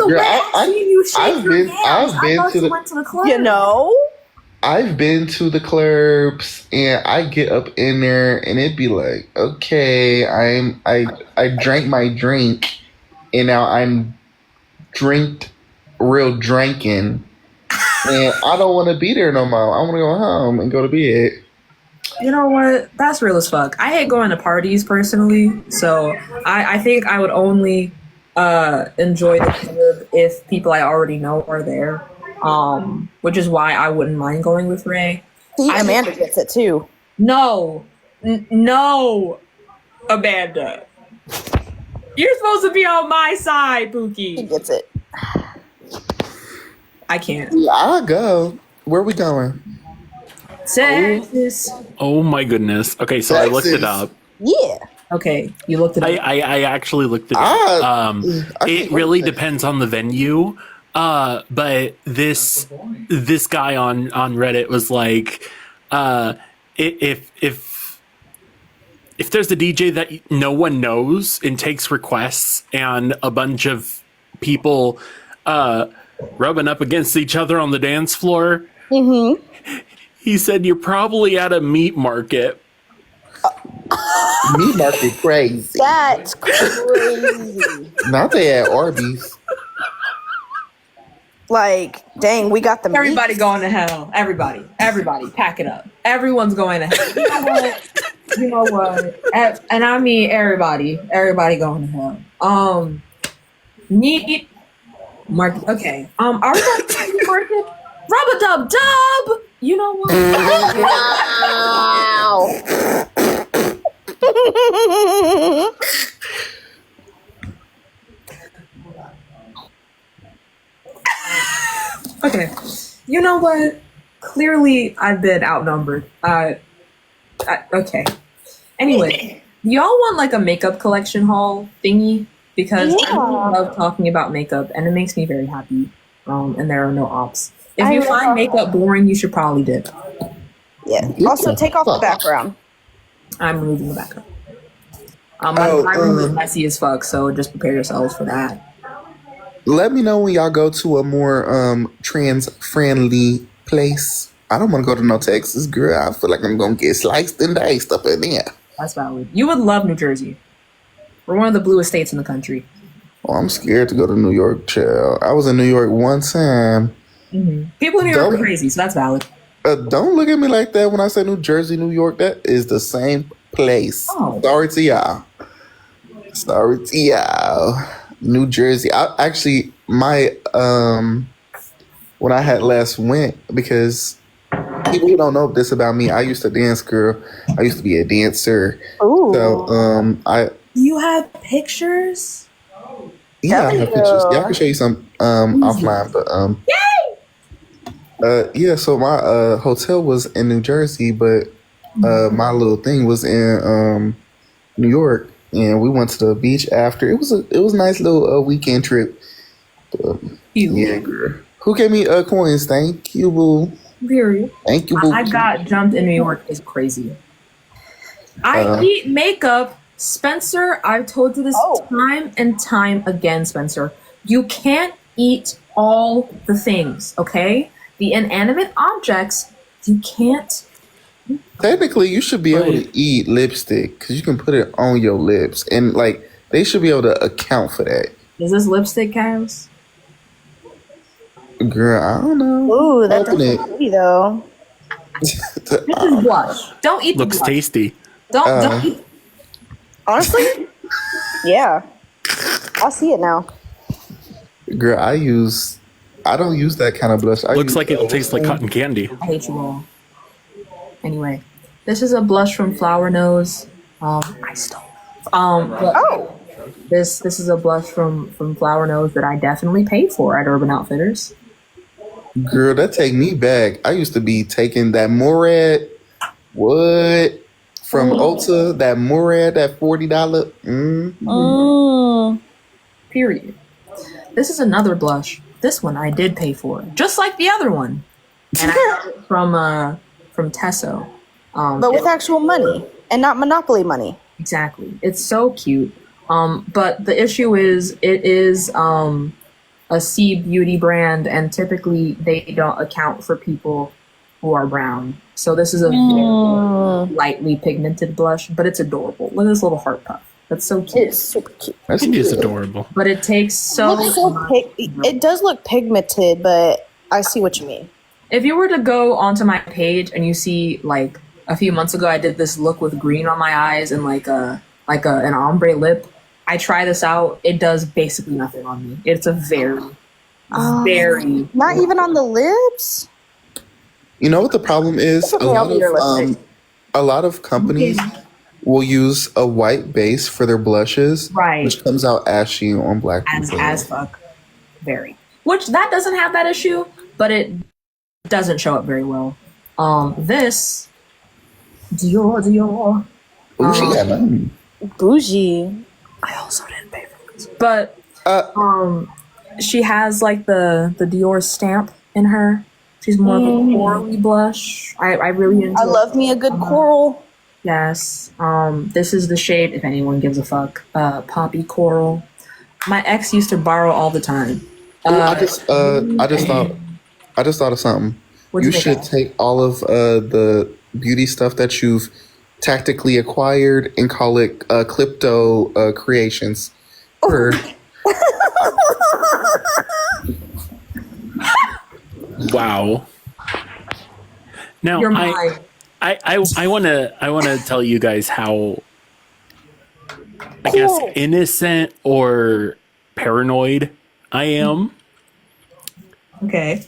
Girl, way I've seen you shake your hands. I've I been thought to you the went to the club. You know? I've been to the clubs and I get up in there and it'd be like, okay, I drank my drink and now I'm drinked real drinking and I don't want to be there no more. I want to go home and go to bed. You know what? That's real as fuck. I hate going to parties personally, so I think I would only enjoy the club if people I already know are there. Which is why I wouldn't mind going with Ray. See, Amanda gets it too. No, no, Amanda. You're supposed to be on my side, He Pookie. gets it. I can't. Yeah, I'll go. Where we going? Texas. Oh my goodness. Okay, so I looked it up. Yeah. Okay, you looked it up. I actually looked it up. It really depends on the venue. But this guy on Reddit was like, if there's a DJ that no one knows and takes requests and a bunch of people rubbing up against each other on the dance floor, he said you're probably at a meat market. Meat market crazy. That's crazy. Not they at Arby's. Like, dang, we got the Everybody meat. going to hell. Everybody, pack it up. Everyone's going to hell. You know what? You know what? And I mean everybody going to hell. Neat market. Okay. Are we going to the market? Rub-a-dub-dub. You know what? Wow. Okay. You know what? Clearly, I've been outnumbered. Okay. Anyway, y'all want like a makeup collection haul thingy? Because I really love talking about makeup, and it makes me very happy. And there are no ops. If you find makeup boring, you should probably dip. Yeah. Also, take off the background. I'm removing the background. My room is messy as fuck, so just prepare yourselves for that. Let me know when y'all go to a more trans-friendly place. I don't want to go to no Texas, girl. I feel like I'm going to get sliced and diced up in there. That's valid. You would love New Jersey. We're one of the bluest states in the country. Oh, I'm scared to go to New York, child. I was in New York one time. People in New York are crazy, so that's valid. Don't look at me like that when I say New Jersey, New York. That is the same place. Oh. Sorry to y'all. New Jersey. My when I had last went, because people who don't know this about me, I used to dance, girl. I used to be a dancer. Ooh. So You have pictures? yeah, I have pictures. Yeah, I can show you some offline, but yeah. So my hotel was in New Jersey, but my little thing was in New York, and we went to the beach after. It was a nice little weekend trip. Yeah, girl. Who gave me coins? Thank you, boo. Period. Thank you, boo. I got jumped in New York is crazy. I eat makeup. Spencer, I've told you this time and time again, Spencer. You can't eat all the things, okay? The inanimate objects, you can't. Technically, you should be able to eat lipstick because you can put it on your lips, and like they should be able to account for that. Is this lipstick, cows? Girl, I don't know. Ooh, that's Open it. pretty though. This is blush. Don't eat the Looks blush. tasty. Don't eat. Honestly, yeah. I see it now. Girl, I don't use that kind of blush. Looks like it'll taste like cotton candy. I hate you all. Anyway, this is a blush from Flower Nose. I stole. This is a blush from Flower Nose that I definitely paid for at Urban Outfitters. Girl, that take me back. I used to be taking that Murad, from Ulta, that Murad, that $40. Period. This is another blush. This one I did pay for, just like the other one. And I got it from Tesso. But with actual money and not Monopoly money. Exactly. It's so cute. But the issue is it is a C beauty brand, and typically they don't account for people who are brown. So this is a very lightly pigmented blush, but it's adorable. Look at this little heart puff. That's so cute. It's super cute. That's It is cute. adorable. But it takes so Looks so much. it does look pigmented, but I see what you mean. If you were to go onto my page and you see like a few months ago, I did this look with green on my eyes and an ombre lip. I try this out. It does basically nothing on me. It's a very Not even on the lips. You know what the problem is? It's okay, I'll be your lipstick. A lot of companies will use a white base for their blushes, Right. which comes out ashy on black people. as fuck. Very. Which that doesn't have that issue, but it doesn't show up very well. This Dior. Ooh, she got money. Bougie. I also didn't pay for this, but Uh, she has like the Dior stamp in her. She's more of a corally blush. I really enjoy. I love me a good coral. Yes. This is the shade, if anyone gives a fuck. Poppy coral. My ex used to borrow all the time. I just thought of something. What'd You you should think take all of the beauty stuff that you've tactically acquired and call it Clipto Creations. Or Wow. Now You're mine. I want to tell you guys how, I guess, innocent or paranoid I am. Okay.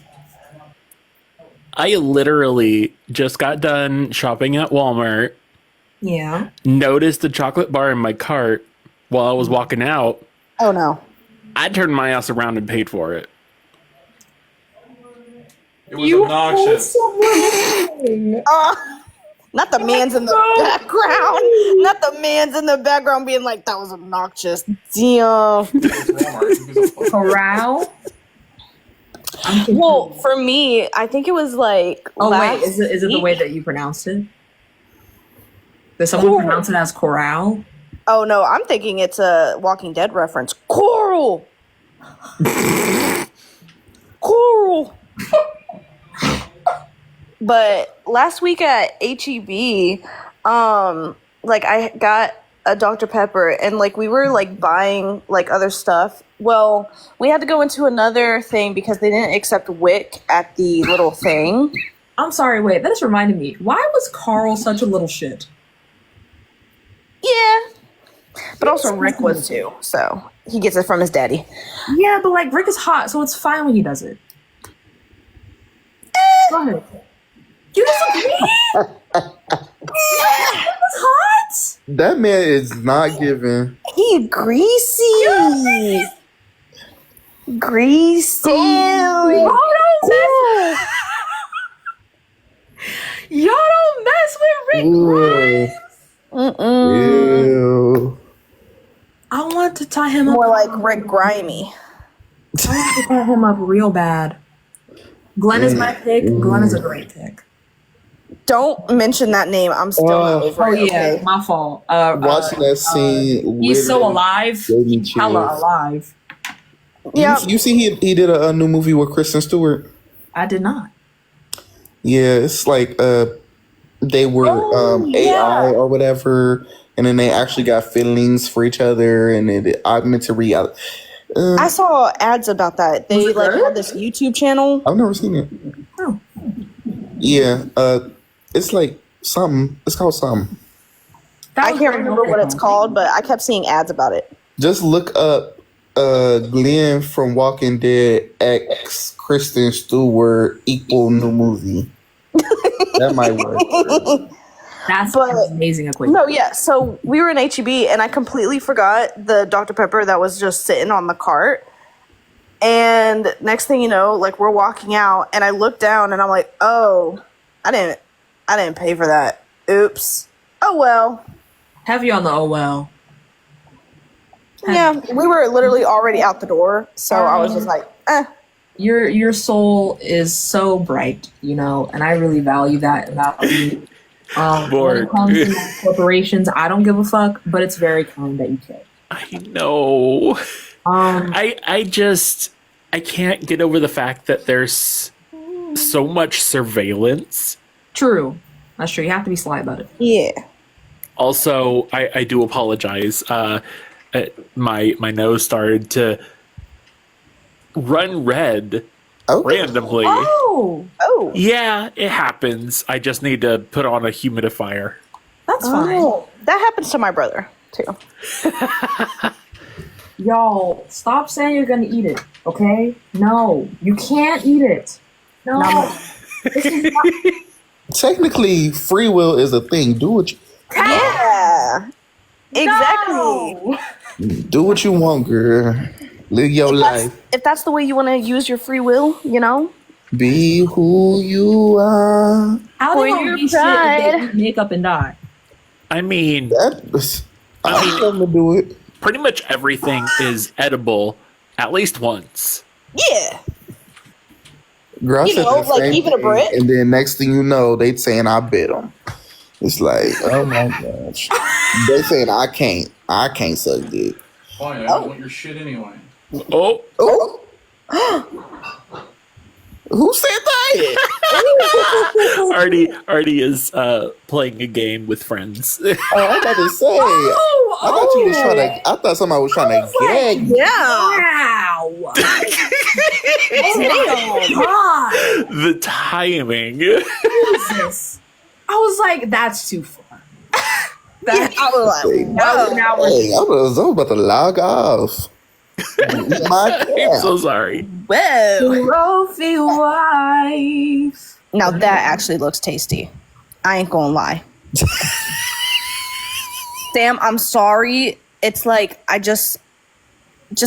I literally just got done shopping at Walmart, Yeah. noticed the chocolate bar in my cart while I was walking out. Oh no. I turned my ass around and paid for it. It was obnoxious. Not the man's in the background. Not the man's in the background being like, that was obnoxious. Damn. Corral. Well, for me, I think it was like. Oh wait, last is it the week. way that you pronounced it? Did someone pronounce it as corral? Oh no, I'm thinking it's a Walking Dead reference. Coral. Coral. But last week at HEB, like I got a Dr. Pepper and like we were like buying like other stuff. Well, we had to go into another thing because they didn't accept WIC at the little thing. I'm sorry, wait, that just reminded me. Why was Carl such a little shit? Yeah. But also Rick was too, so he gets it from his daddy. Yeah, but like Rick is hot, so it's fine when he does it. Go ahead. You disagree? Rick is hot? that man is not giving. He greasy. Greasy. Y'all don't mess with Rick Grimes. Ew. I want to tie him up. More like Rick Grimy. I want to tie him up real bad. Glenn is my pick. Glenn is a great pick. Don't mention that name. I'm still not over Oh it. yeah, Okay? my fault. Watching that scene, He's so literally alive. gave me chills. Hella alive. Yeah. You see, he did a new movie with Kristen Stewart. I did not. Yeah, it's like they were AI or whatever, and then they actually got feelings for each other, and it augmented reality. I saw ads about that. They it like good? had this YouTube channel. I've never seen it. Oh. Yeah, it's like something. It's called something. I can't remember what it's called, but I kept seeing ads about it. Just look up Glenn from Walking Dead X Kristen Stewart equal new movie. That might work. That's But- an amazing equation. No, yeah. So we were in HEB, and I completely forgot the Dr. Pepper that was just sitting on the cart. And next thing you know, like we're walking out, and I look down, and I'm like, "Oh, I didn't pay for that. Oops. Oh well." Heavy on the oh well. Yeah, we were literally already out the door, so I was just like, "Eh." Your soul is so bright, you know, and I really value that about you. When it comes to my corporations, I don't give a fuck, but it's very kind that you care. I know. Um, I just I can't get over the fact that there's so much surveillance. True. That's true. You have to be sly about it. Yeah. Also, I do apologize. My nose started to run red Okay. randomly. Oh, Oh. Yeah, it happens. I just need to put on a humidifier. that's fine. Oh. That happens to my brother too. Y'all, stop saying you're gonna eat it, okay? No, you can't eat it. No. This is not- Technically, free will is a thing. Yeah. Exactly. No! Do what you want, girl. Live your life. If that's the way you want to use your free will, you know. Be who you are. How For they gonna your be shit if pride. they eat makeup and die? I mean, I'm gonna do it. pretty much everything is edible at least once. Yeah. Girl, I You said know, the like same even a thing, brick. and then next thing you know, they saying I bit them. It's like, oh my gosh. They saying I can't suck dick. Fine, I don't want your shit anyway. Oh, Oh, who said that? Artie is playing a game with friends. Oh, I'm about to say. I thought you was trying to. I thought somebody was trying to gag you. Yeah. Wow! Damn. God, The timing. Jesus! I was like, that's too far. Yeah, I was like, whoa. Now we're Hey, I was about to log off. Eat my I'm cat. so sorry. Whoa. trophy wife. Now that actually looks tasty. I ain't gonna lie. Sam, I'm sorry. It's like I just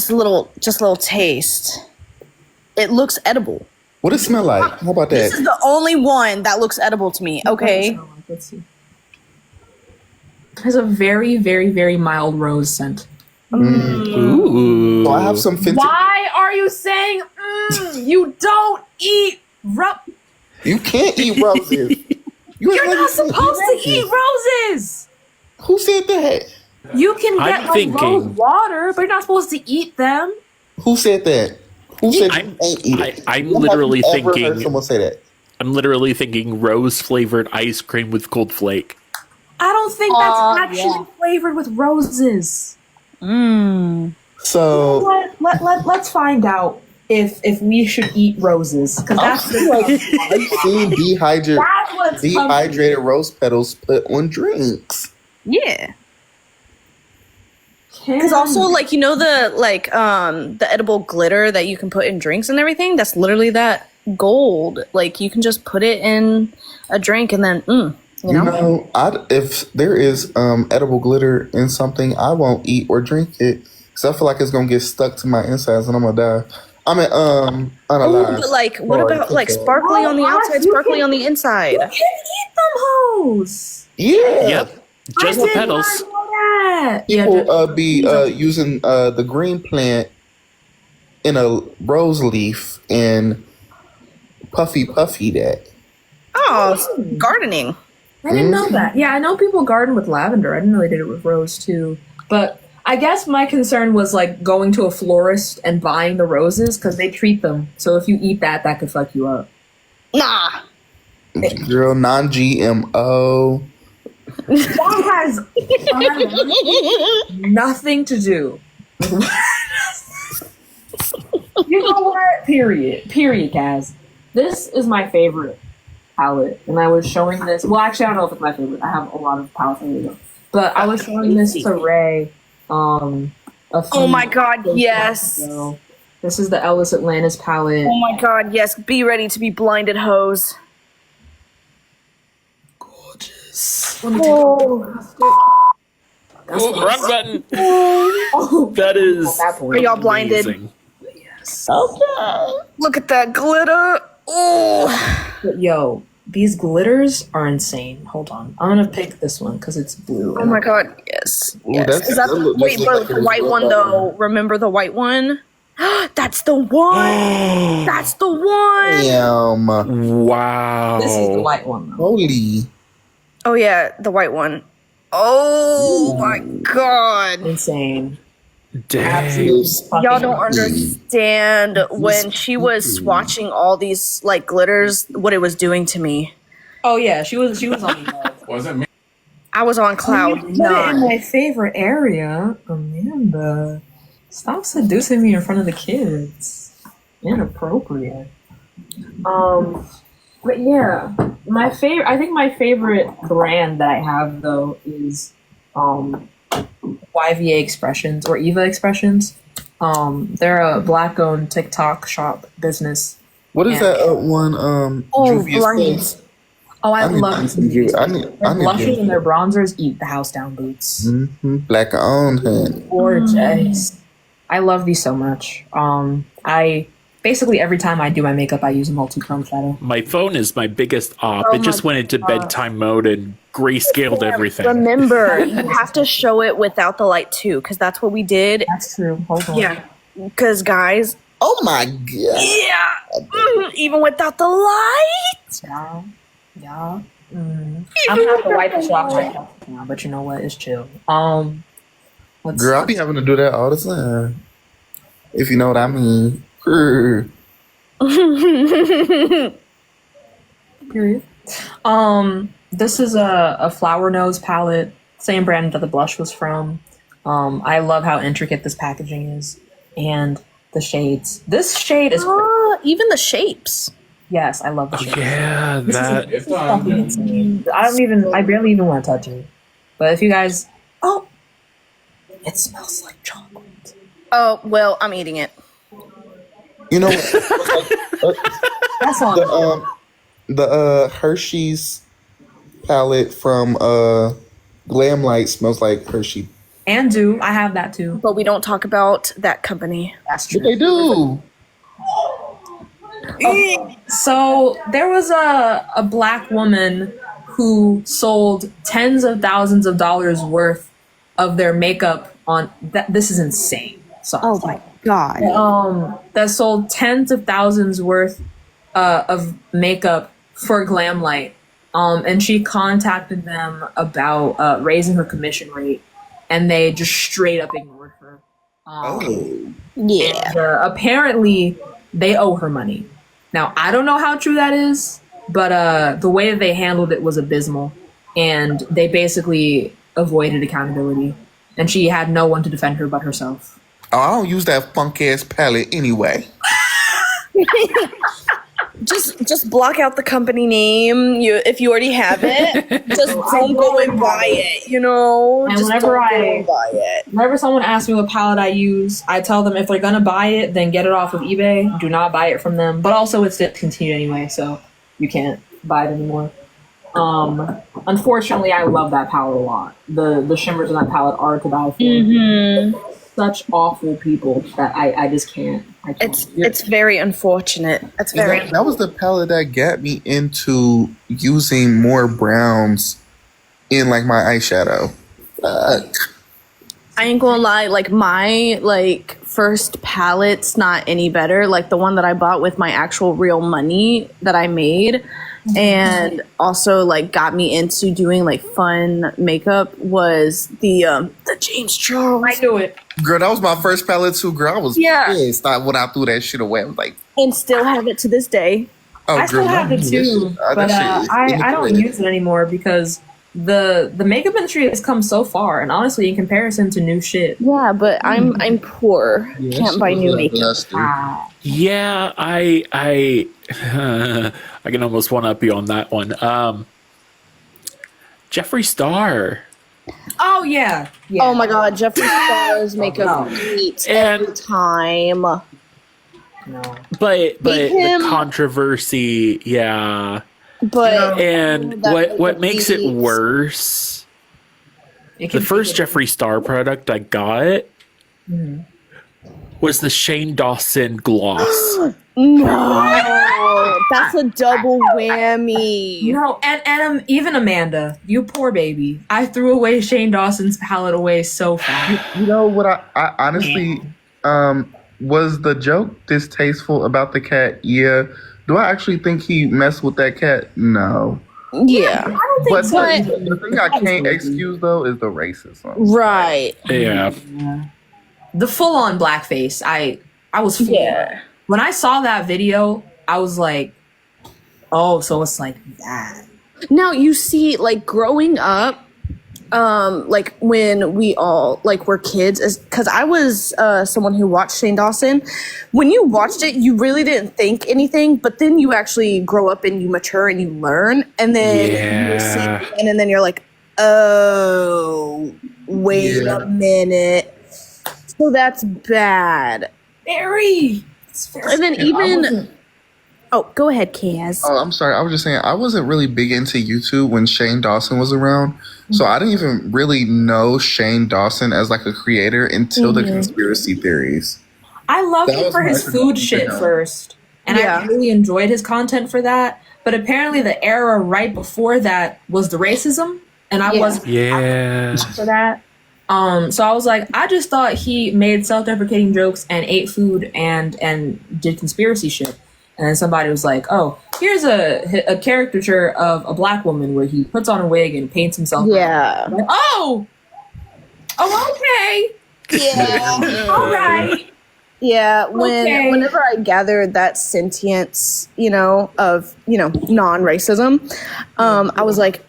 a little taste. It looks edible. What it smell like? How about This that? is the only one that looks edible to me. Okay. Let's see. It has a very, very, very mild rose scent. Ooh. So I have some fancy. Why are you saying you don't eat You can't eat roses. You're not supposed to eat roses. Who said that? You can I'm get like thinking- rose water, but you're not supposed to eat them. Who said that? Who said I'm- you ain't eat it? I'm When have literally you ever heard thinking- someone say that. I'm literally thinking rose flavored ice cream with cold flake. I don't think that's actually flavored with roses. So Let's find out if we should eat roses because that's I've seen dehydrated that's what's dehydrated rose petals put on drinks. Yeah. Because also, like, you know, the edible glitter that you can put in drinks and everything, that's literally that gold. Like, you can just put it in a drink and then, you know? If there is edible glitter in something, I won't eat or drink it because I feel like it's gonna get stuck to my insides and I'm gonna die. I mean, unalive. But, like, what Or about, like, cook it. sparkly on the outside, You sparkly can- on the inside? You can eat them hoes. Yeah. Yep. Just the petals. People be using the green plant in a rose leaf and puffy that. Oh, gardening. I didn't know that. Yeah, I know people garden with lavender. I didn't know they did it with rose too. But I guess my concern was like going to a florist and buying the roses because they treat them. So if you eat that, that could fuck you up. Nah. Girl, non-GMO. That has nothing to do. You know what? Period, Kaz. This is my favorite palette, and I was showing this. Well, actually, I don't know if it's my favorite. I have a lot of palette favorites, but I was showing this to Ray. Oh my god, yes. ago. This is the Ellis Atlantis palette. Oh my god, yes. Be ready to be blinded, hoes. Let me take Oh, wrong button. Oh, That is that Are point. y'all blinded? amazing. Look at that glitter. Oh. But yo, these glitters are insane. Hold on, I'm gonna pick this one because it's blue. Oh my god, yes. Ooh, Yes. that's- Is that that look- wait, that but look like the it white was one real though? Remember the white one? That's the one. That's the one. Damn. Wow. This is the white one though. Holy. Oh yeah, the white one. Oh my god. Insane. Absolutely fucking Y'all don't understand when she was swatching all these like glitters, what it was doing to me. Oh yeah, she was on love. Wasn't me. I was on cloud Put it in nine. my favorite area, Amanda. Stop seducing me in front of the kids. Inappropriate. But yeah, my favorite. I think my favorite brand that I have though is YVA Expressions or Eva Expressions. They're a black-owned TikTok shop business. What is Yeah. that one? Juvia's blinds. Place? Oh, I need love some Ju- I need their blushes to- and their bronzers. Eat the house down boots. Black owned, honey. Gorgeous. I love these so much. I basically every time I do my makeup, I use a multi-chrome shadow. My phone is my biggest op. Oh It just went into bedtime mode and grayscaled everything. Remember, you have to show it without the light too, because that's what we did. That's true. Hold on. Yeah, because guys, Oh my god. even without the light. Yeah. I'm gonna have to wipe this off myself now, but you know what? It's chill. Let's Girl, I be having to do that all the time. If you know what I mean. Grr. period. This is a flower nose palette, same brand that the blush was from. I love how intricate this packaging is, and the shades. This shade is Even the shapes. yes, I love the shade. Yeah, that. This is fucking insane. I barely even want to touch it. But if you guys, it smells like chocolate. Oh well, I'm eating it. You know what? That's on. The Hershey's palette from Glam Light smells like Hershey. And do I have that too? But we don't talk about that company. That's true. But they do. So there was a black woman who sold tens of thousands of dollars worth of their makeup on that. This is insane. Sorry. Oh my god. That sold tens of thousands worth of makeup for Glamlight. And she contacted them about raising her commission rate, and they just straight up ignored her. Yeah. And, apparently, they owe her money. Now, I don't know how true that is, but the way that they handled it was abysmal, and they basically avoided accountability, and she had no one to defend her but herself. Oh, I don't use that funk ass palette anyway. Just block out the company name. If you already have it, just don't go and buy it. You know, And just whenever don't go I- and buy it. Whenever someone asks me what palette I use, I tell them if they're gonna buy it, then get it off of eBay. Do not buy it from them. But also, it's discontinued anyway, so you can't buy it anymore. Unfortunately, I love that palette a lot. The shimmers in that palette are to die for. Such awful people that I just can't. I can't. It's very unfortunate. It's very. That was the palette that got me into using more browns in like my eyeshadow. Fuck. I ain't gonna lie. Like my first palette's not any better. Like the one that I bought with my actual real money that I made, and also like got me into doing like fun makeup was the James Charles. I knew it. Girl, that was my first palette too, girl. I was Yeah. pissed when I threw that shit away. I was like, And still have it to this day. oh, I still girl, have don't it do that too, shit. but That shit is I don't inappropriate. use it anymore because the makeup industry has come so far, and honestly, in comparison to new shit, Yeah, but I'm poor. Yeah, Can't shit buy was new like makeup. luster. Yeah, I I can almost one up you on that one. Jeffree Star. oh yeah. Oh my god, Jeffree Star's makeup beats every And time. No. but him- the controversy, yeah. But And that what makes it beats. worse, It the can- first Jeffree Star product I got Mm-hmm. was the Shane Dawson gloss. no, that's a double whammy. No, and even Amanda, you poor baby. I threw away Shane Dawson's palette away so fast. You know what? I honestly, was the joke distasteful about the cat? Yeah. Do I actually think he messed with that cat? No. Yeah, I don't think But so. the thing I can't excuse though is the racism. right. Yeah. the full on blackface. I was floored. Yeah. When I saw that video, I was like, oh, so it's like that. Now you see, like growing up, like when we all like were kids, because I was someone who watched Shane Dawson. When you watched it, you really didn't think anything, but then you actually grow up and you mature and you learn, and then you see it again, and then you're like, oh, wait a minute. So that's bad. Very. And then even oh, go ahead, Kaz. Oh, I'm sorry. I was just saying I wasn't really big into YouTube when Shane Dawson was around. So I didn't even really know Shane Dawson as like a creator until the conspiracy theories. I loved That him was for my his food introduction shit to him. first. And I really enjoyed his content for that. But apparently the era right before that was the racism. And I wasn't for that. So I was like, I just thought he made self-deprecating jokes and ate food and did conspiracy shit. And then somebody was like, oh, here's a caricature of a black woman where he puts on a wig and paints himself. Yeah. Like, oh, okay. Yeah. All right. Yeah, Okay. whenever I gathered that sentience, of, non-racism, I was like,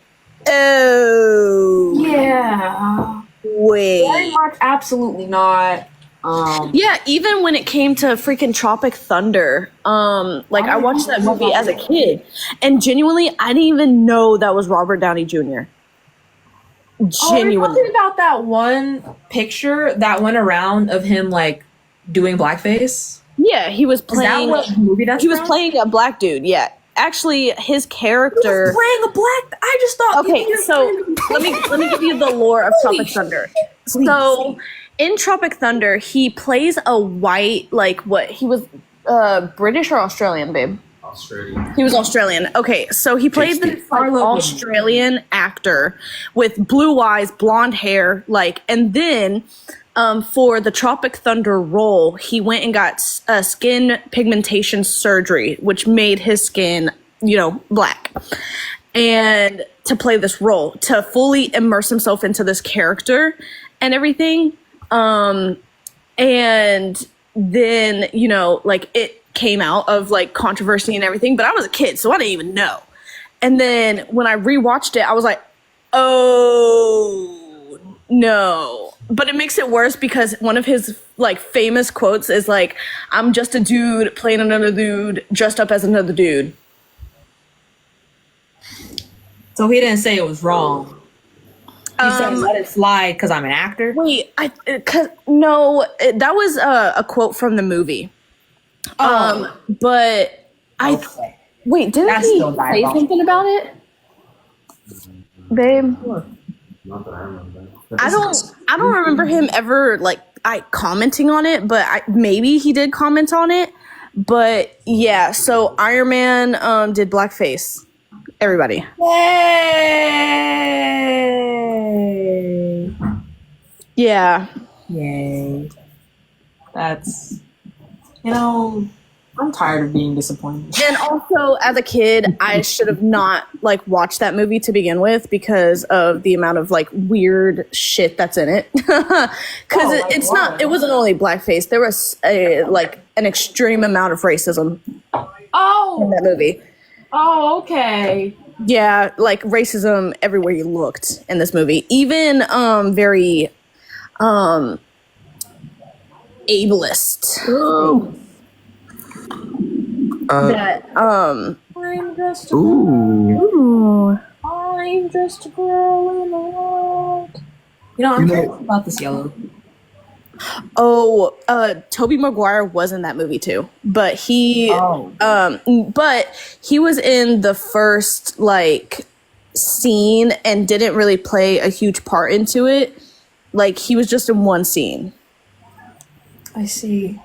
oh, Yeah. Very wait. much, absolutely not. Yeah, even when it came to freaking Tropic Thunder, like I watched that movie as a kid, and genuinely, I didn't even know that was Robert Downey Jr. Oh, are you Genuinely. talking about that one picture that went around of him like doing blackface? Yeah, he was Is that playing. what movie that's He was from? playing a black dude. Yeah, actually, his He character. was playing a black. I just thought. Okay, so let me give you the lore of Tropic Thunder. So in Tropic Thunder, he plays a white, like what he was, British or Australian, babe? Australia. He was Australian. Okay, so he played this like Australian actor with blue eyes, blonde hair, like, and then for the Tropic Thunder role, he went and got skin pigmentation surgery, which made his skin, black. And to play this role, to fully immerse himself into this character and everything. And then, like it came out of like controversy and everything, but I was a kid, so I didn't even know. And then when I rewatched it, I was like, oh no. But it makes it worse because one of his like famous quotes is like, I'm just a dude playing another dude dressed up as another dude. So he didn't say it was wrong. He said let it slide because I'm an actor. Wait, that was a quote from the movie. But Okay. wait, didn't That's he still say diabolical. something about it, babe? Not that I remember. I don't remember him ever like commenting on it, but maybe he did comment on it. But yeah, so Iron Man did blackface. Everybody. Yay! Yeah. Yay! That's I'm tired of being disappointed. And also, as a kid, I should have not like watched that movie to begin with because of the amount of like weird shit that's in it. Because it's not. It wasn't only blackface. There was an extreme amount of racism in that movie. Oh, okay. Yeah, like racism everywhere you looked in this movie. Even very ableist. That I'm just a Ooh. I'm just a girl in the world. I'm curious about this yellow. Oh, Tobey Maguire was in that movie too, but he was in the first like scene and didn't really play a huge part into it. Like he was just in one scene. I see.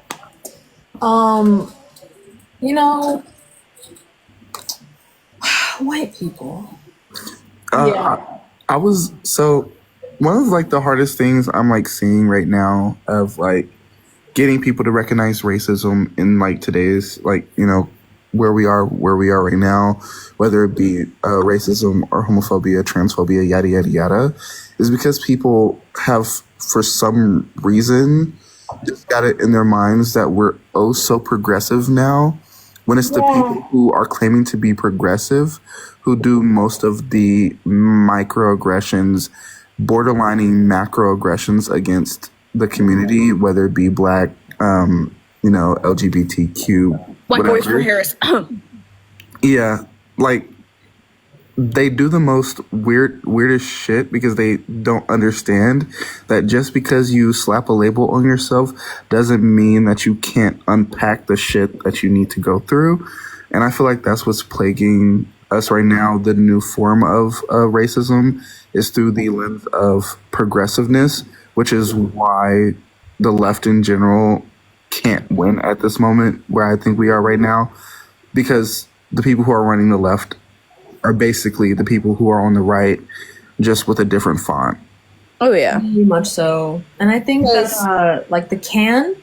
White people. I was so one of like the hardest things I'm like seeing right now of like getting people to recognize racism in like today's like where we are right now, whether it be racism or homophobia, transphobia, yada yada yada, is because people have for some reason just got it in their minds that we're oh so progressive now, when it's the people who are claiming to be progressive who do most of the microaggressions, borderlining macroaggressions against the community, whether it be black, LGBTQ, White boys whatever. for Harris. Yeah, like they do the most weirdest shit because they don't understand that just because you slap a label on yourself doesn't mean that you can't unpack the shit that you need to go through. And I feel like that's what's plaguing us right now. The new form of racism is through the lens of progressiveness, which is why the left in general can't win at this moment where I think we are right now, because the people who are running the left are basically the people who are on the right, just with a different font. Oh yeah. Very much so. And I think that like the can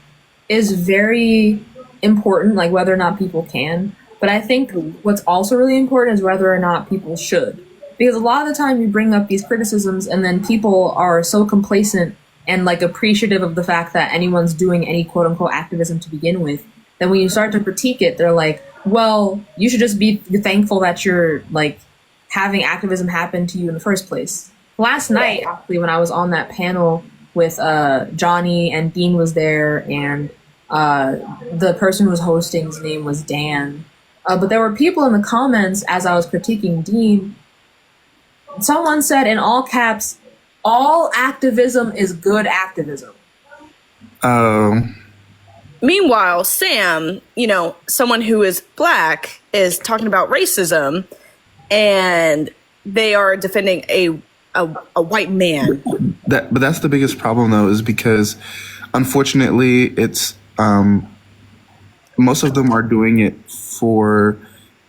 is very important, like whether or not people can. But I think what's also really important is whether or not people should. Because a lot of the time you bring up these criticisms and then people are so complacent and like appreciative of the fact that anyone's doing any quote unquote activism to begin with. Then when you start to critique it, they're like, well, you should just be thankful that you're like having activism happen to you in the first place. Last night, actually, when I was on that panel with Johnny and Dean was there, and the person who was hosting, his name was Dan. But there were people in the comments as I was critiquing Dean. Someone said in all caps, all activism is good activism. Meanwhile, Sam, someone who is black, is talking about racism, and they are defending a white man. But that's the biggest problem, though, is because unfortunately, it's most of them are doing it for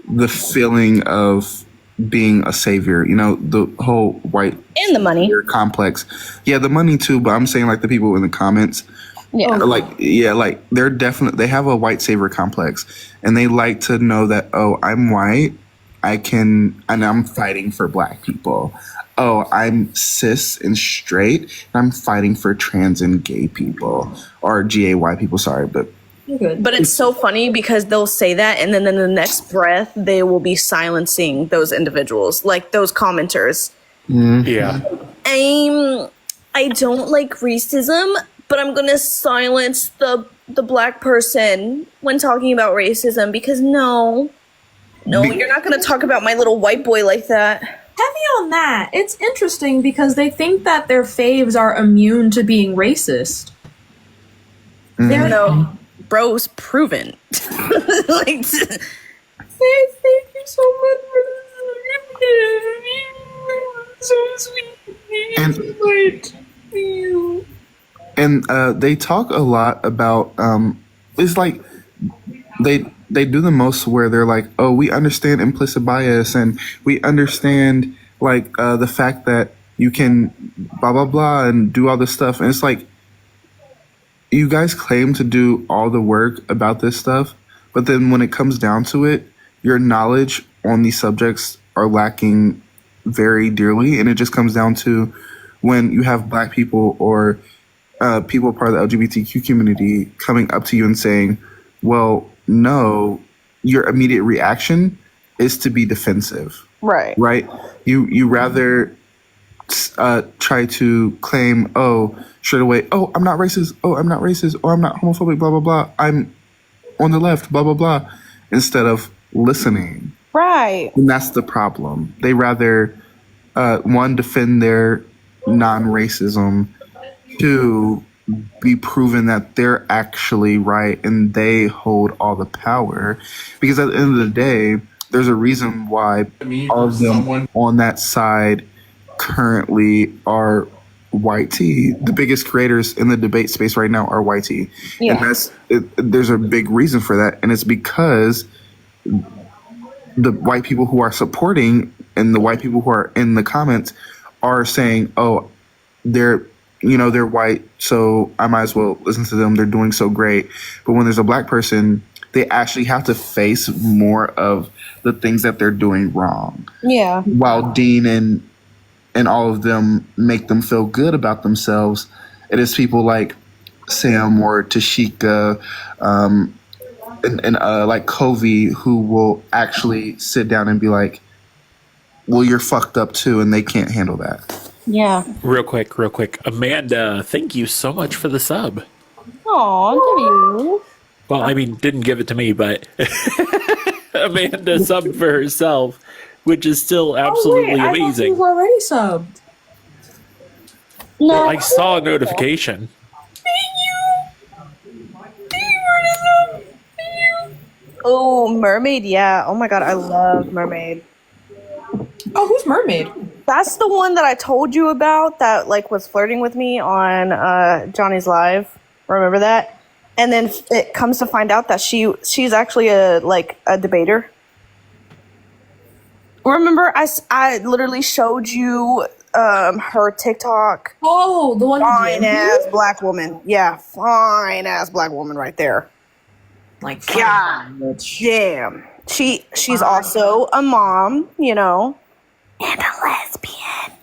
the feeling of being a savior. The whole white And the money. savior complex. Yeah, the money too. But I'm saying like the people in the comments. Yeah. Like they're definitely, they have a white savior complex, and they like to know that, oh, I'm white, and I'm fighting for black people. Oh, I'm cis and straight, and I'm fighting for trans and gay people, or GAY people. Sorry, but You're good. But it's so funny because they'll say that, and then in the next breath, they will be silencing those individuals, like those commenters. Yeah. I don't like racism, but I'm gonna silence the black person when talking about racism because no, you're not gonna talk about my little white boy like that. Heavy on that. It's interesting because they think that their faves are immune to being racist. They're No, bro's proven. Like, Thank you so much for so sweet. and they talk a lot about it's like they do the most where they're like, oh, we understand implicit bias, and we understand like the fact that you can blah blah blah and do all this stuff, and it's like, you guys claim to do all the work about this stuff, but then when it comes down to it, your knowledge on these subjects are lacking very dearly, and it just comes down to when you have black people or people part of the LGBTQ community coming up to you and saying, well, no, your immediate reaction is to be defensive, right? You rather try to claim, oh, straight away, oh, I'm not racist, oh, I'm not racist, or I'm not homophobic, blah, blah, blah, I'm on the left, blah, blah, blah, instead of listening. right. And that's the problem. They rather, one, defend their non-racism, two, be proven that they're actually right and they hold all the power. Because at the end of the day, there's a reason why all of them on that side currently are white tea. The biggest creators in the debate space right now are white tea. Yeah. And there's a big reason for that. And it's because the white people who are supporting and the white people who are in the comments are saying, oh, they're white, so I might as well listen to them. They're doing so great. But when there's a black person, they actually have to face more of the things that they're doing wrong. Yeah. While Dean and all of them make them feel good about themselves, it is people like Sam or Tashika, and like Covey, who will actually sit down and be like, well, you're fucked up too, and they can't handle that. Yeah. Real quick. Amanda, thank you so much for the sub. Aw, you. Well, I mean, didn't give it to me, but Amanda subbed for herself, which is still absolutely I thought amazing. you already subbed. No. I saw a notification. Oh, Mermaid, yeah. Oh my god, I love Mermaid. Oh, who's Mermaid? That's the one that I told you about that like was flirting with me on Johnny's Live. Remember that? And then it comes to find out that she's actually a debater. Remember, I literally showed you her TikTok. Oh, the one who Fine DM'd ass you? black woman. Yeah, fine ass black woman right there. Like, God damn. She's also a mom, you know, and a lesbian.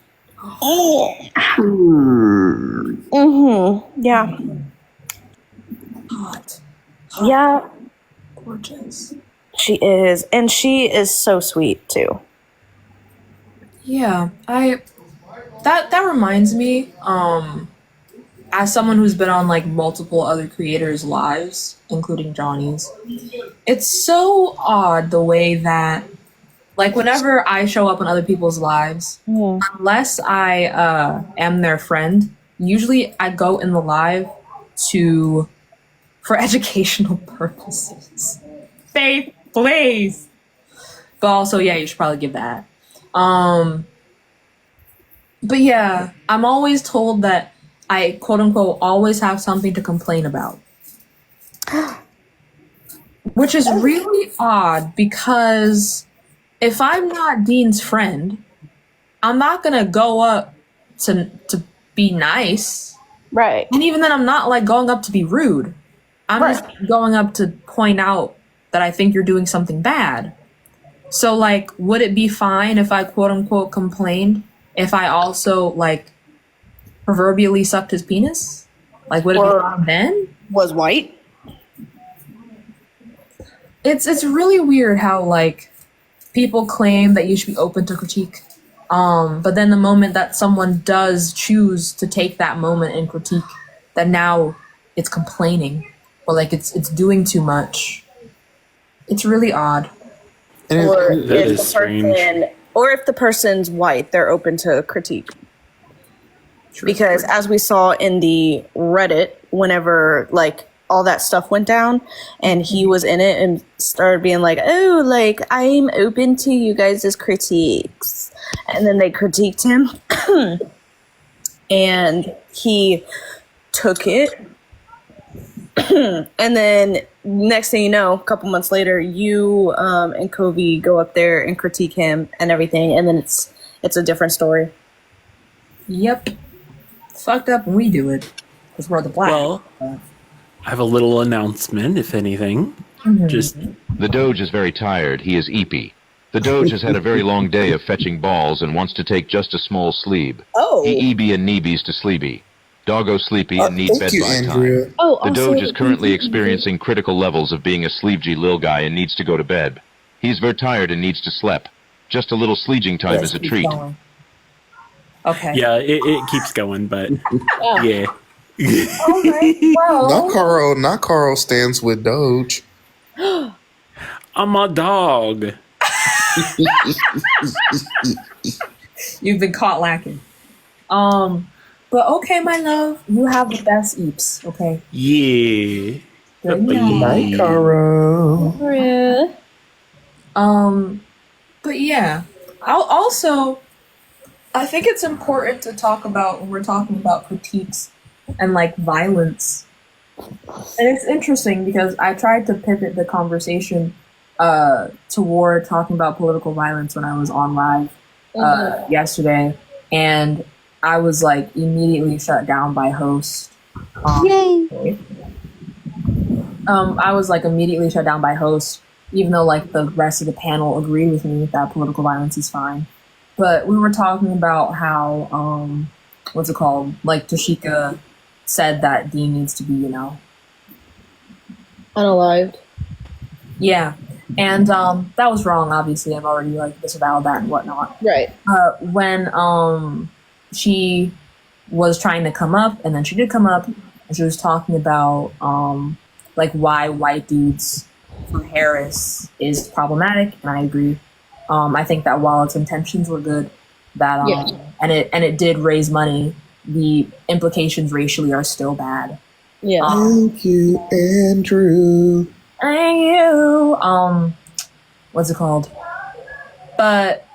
Yeah. hot. Yeah, Gorgeous. she is. And she is so sweet too. Yeah, that reminds me, as someone who's been on like multiple other creators' lives, including Johnny's, it's so odd the way that like whenever I show up on other people's lives, unless I am their friend, usually I go in the live for educational purposes. Faith, please. But also, yeah, you should probably give that. But yeah, I'm always told that I quote unquote always have something to complain about. Which is really odd because if I'm not Dean's friend, I'm not gonna go up to be nice. Right. And even then I'm not like going up to be rude. I'm just going up to point out that I think you're doing something bad. So like, would it be fine if I quote unquote complained if I also like proverbially sucked his penis? Like, would it be fine then? Was white? It's really weird how like people claim that you should be open to critique. But then the moment that someone does choose to take that moment and critique, that now it's complaining or like it's doing too much. It's really odd. Or That if is the strange. person, or if the person's white, they're open to critique. Because as we saw in the Reddit, whenever like all that stuff went down and he was in it and started being like, oh, like I'm open to you guys' critiques. And then they critiqued him and he took it. And then next thing you know, a couple months later, you and Covey go up there and critique him and everything. And then it's a different story. Yep. Fucked up when we do it. Because we're the black. Well, I have a little announcement, if anything. Just The Doge is very tired. He is eepy. The Doge has had a very long day of fetching balls and wants to take just a small sleep. Oh. He EB and Neebies to sleepy. Doggo sleepy and need Thank you, bedtime Andrea. time. Oh, The Doge is currently experiencing critical levels of being a sleepy lil guy and needs to go to bed. He's very tired and needs to sleep. Just a little sleeging time is a Keep treat. going. Okay. yeah, it keeps going, but yeah. Okay. Well, Not Carl stands with Doge. I'm a dog. you've been caught lacking. But okay, my love, you have the best eeps. Okay. Yeah. Good night. Night, Carl. But yeah, I think it's important to talk about when we're talking about critiques and like violence. And it's interesting because I tried to pivot the conversation toward talking about political violence when I was on live yesterday, and I was like immediately shut down by host. Yay. I was like immediately shut down by host, even though like the rest of the panel agreed with me that political violence is fine. But we were talking about how what's it called? Like Tashika said that Dean needs to be, Unalived. yeah. And that was wrong. Obviously, I've already like disavowed that and whatnot. Right. When she was trying to come up, and then she did come up, and she was talking about like why white dudes for Harris is problematic, and I agree. I think that while its intentions were good, that and it did raise money, the implications racially are still bad. Yeah. Thank you, Andrew. Thank you. What's it called? But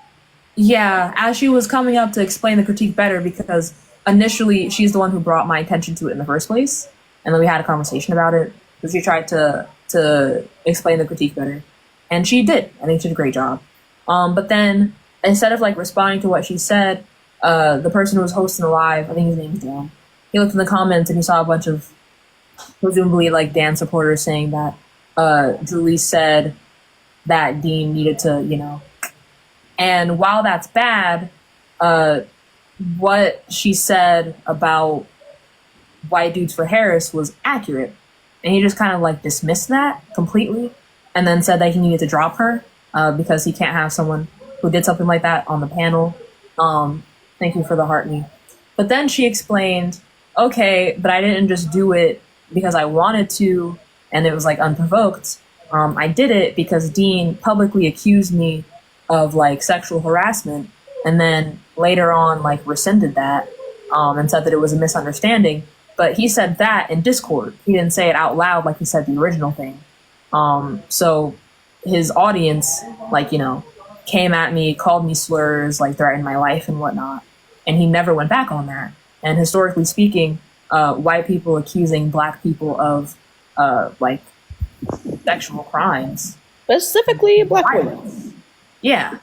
yeah, as she was coming up to explain the critique better, because initially she's the one who brought my attention to it in the first place, and then we had a conversation about it. So she tried to explain the critique better, and she did. I think she did a great job. But then instead of like responding to what she said, the person who was hosting the live, I think his name's Dan, he looked in the comments and he saw a bunch of presumably like Dan supporters saying that Julie said that Dean needed to, and while that's bad, what she said about white dudes for Harris was accurate. And he just kind of like dismissed that completely and then said that he needed to drop her because he can't have someone who did something like that on the panel. Thank you for the heart me. But then she explained, okay, but I didn't just do it because I wanted to and it was like unprovoked. I did it because Dean publicly accused me of like sexual harassment and then later on like rescinded that and said that it was a misunderstanding. But he said that in Discord. He didn't say it out loud like he said the original thing. So his audience, like, came at me, called me slurs, like threatened my life and whatnot. And he never went back on that. And historically speaking, white people accusing black people of like sexual crimes, Specifically black women. violence, yeah,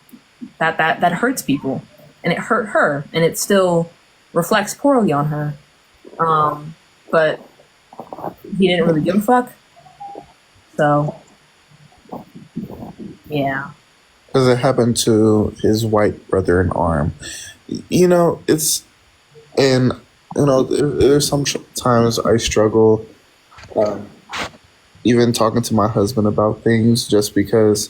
that hurts people, and it hurt her, and it still reflects poorly on her. But he didn't really give a fuck. So, yeah. Because it happened to his white brother in arm. It's, and, there's some times I struggle even talking to my husband about things just because,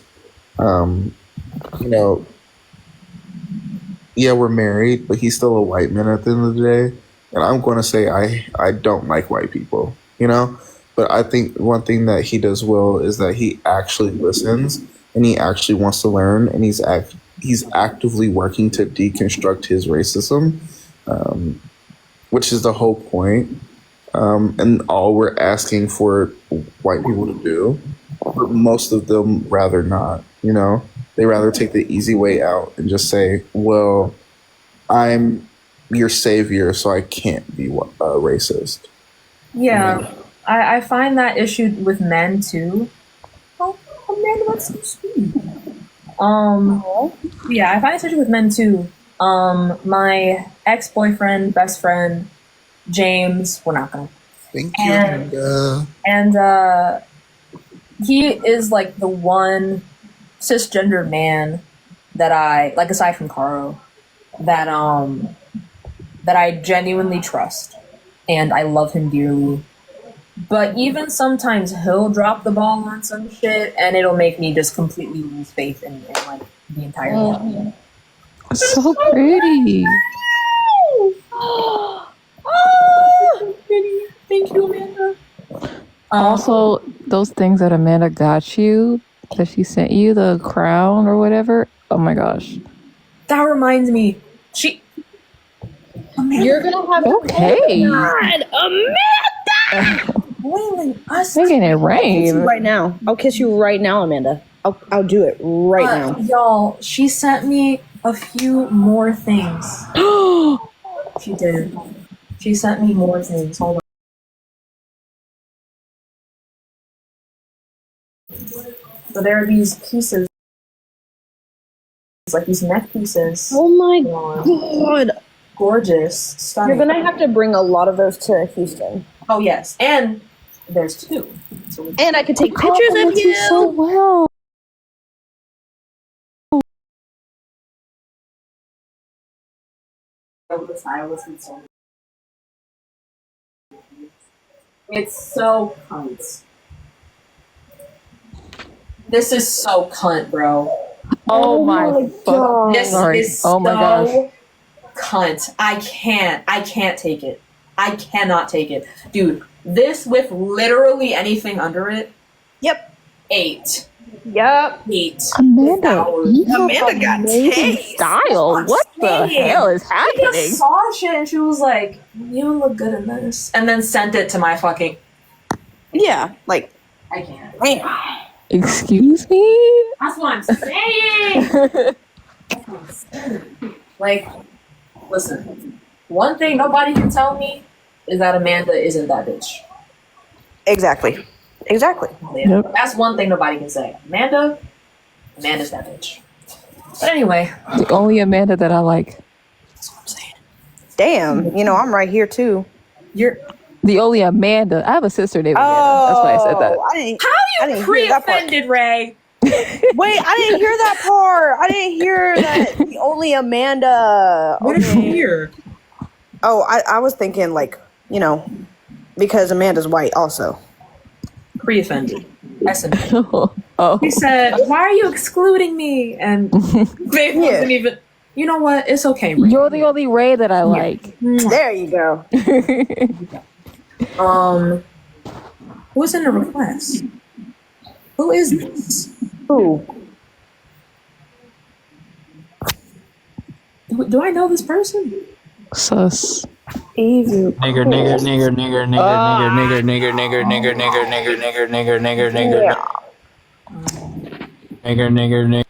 yeah, we're married, but he's still a white man at the end of the day. And I'm going to say I don't like white people, But I think one thing that he does well is that he actually listens and he actually wants to learn, and he's actively working to deconstruct his racism, which is the whole point. And all we're asking for white people to do, but most of them rather not. They rather take the easy way out and just say, "Well, I'm your savior, so I can't be racist." Yeah, I find that issue with men too. Oh, man, that's so sweet. Yeah, I find this issue with men too. My ex-boyfriend, best friend, James, we're not gonna. Thank you. And he is like the one cisgender man that I like, aside from Caro, that I genuinely trust, and I love him dearly. But even sometimes he'll drop the ball on some shit, and it'll make me just completely lose faith in like the entire thing. So pretty. Thank you, Amanda. Also, those things that Amanda got you, that she sent you, the crown or whatever. Oh my gosh. That reminds me, Amanda, You're gonna have Okay. God, Amanda! boiling us. Making it I'll kiss you rain. right now. I'll kiss you right now, Amanda. I'll do it right now. Y'all, she sent me a few more things. She did. She sent me more things. Hold on. So there are these pieces, like these neck pieces. Oh my God. God! Gorgeous, stunning. You're gonna have to bring a lot of those to Houston. Oh yes, and there's two. So And I could take pictures of Compliments you. so well. It's so cunt. This is so cunt, bro. Oh my fuck. This Sorry. is Oh my gosh. so cunt. I can't take it. I cannot take it. Dude, this with literally anything under it, Yep. 8. Yep. 8. Amanda, hours. you have Amanda got amazing taste. style. What the saying. hell is She happening? just saw shit and she was like, you don't look good in this. And then sent it to my fucking. Yeah, like, I can't. Excuse me? That's what I'm saying. Like, listen. One thing nobody can tell me is that Amanda isn't that bitch. exactly. Exactly. Yep. That's one thing nobody can say. Amanda's that bitch. But anyway, The only Amanda that I like. that's what I'm saying. Damn, you know, I'm right here too. You're The only Amanda. I have a sister named Amanda. That's why I said that. I didn't, how I you didn't hear that part. pre-offended, Ray? Wait, I didn't hear that part. I didn't hear that the only Amanda. What did you hear? Oh, I was thinking like, you know, because Amanda's white also. Pre-offended. I said. Oh. He said, "Why are you excluding me?" And Faith wasn't even. You know what? It's okay. Ray. You're the only Ray that I like. There you go. Who's in the request? Who is this? Ooh. Do I know this person? Sus. Easy. Nigger, nigger, nigger, nigger, nigger, nigger, nigger, nigger, nigger, nigger, nigger, nigger, nigger, nigger, Yeah. nigger, nigger, nigger.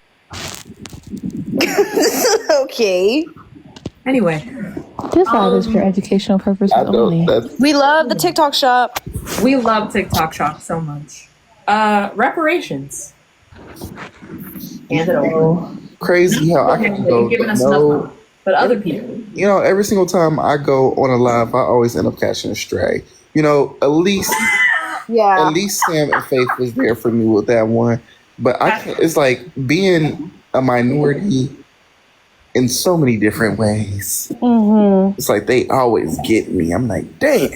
Okay. Anyway, This side is for educational purposes I know only. that's We love the TikTok shop. we love TikTok Shop so much. Reparations. Hand it over. crazy how I can go. You've given us No, enough, but other people. you know, every single time I go on a live, I always end up catching a stray. You know, at least Yeah. Sam and Faith was there for me with that one. But I can't, it's like being a minority in so many different ways. Mm-hmm. It's like they always get me. I'm like, damn.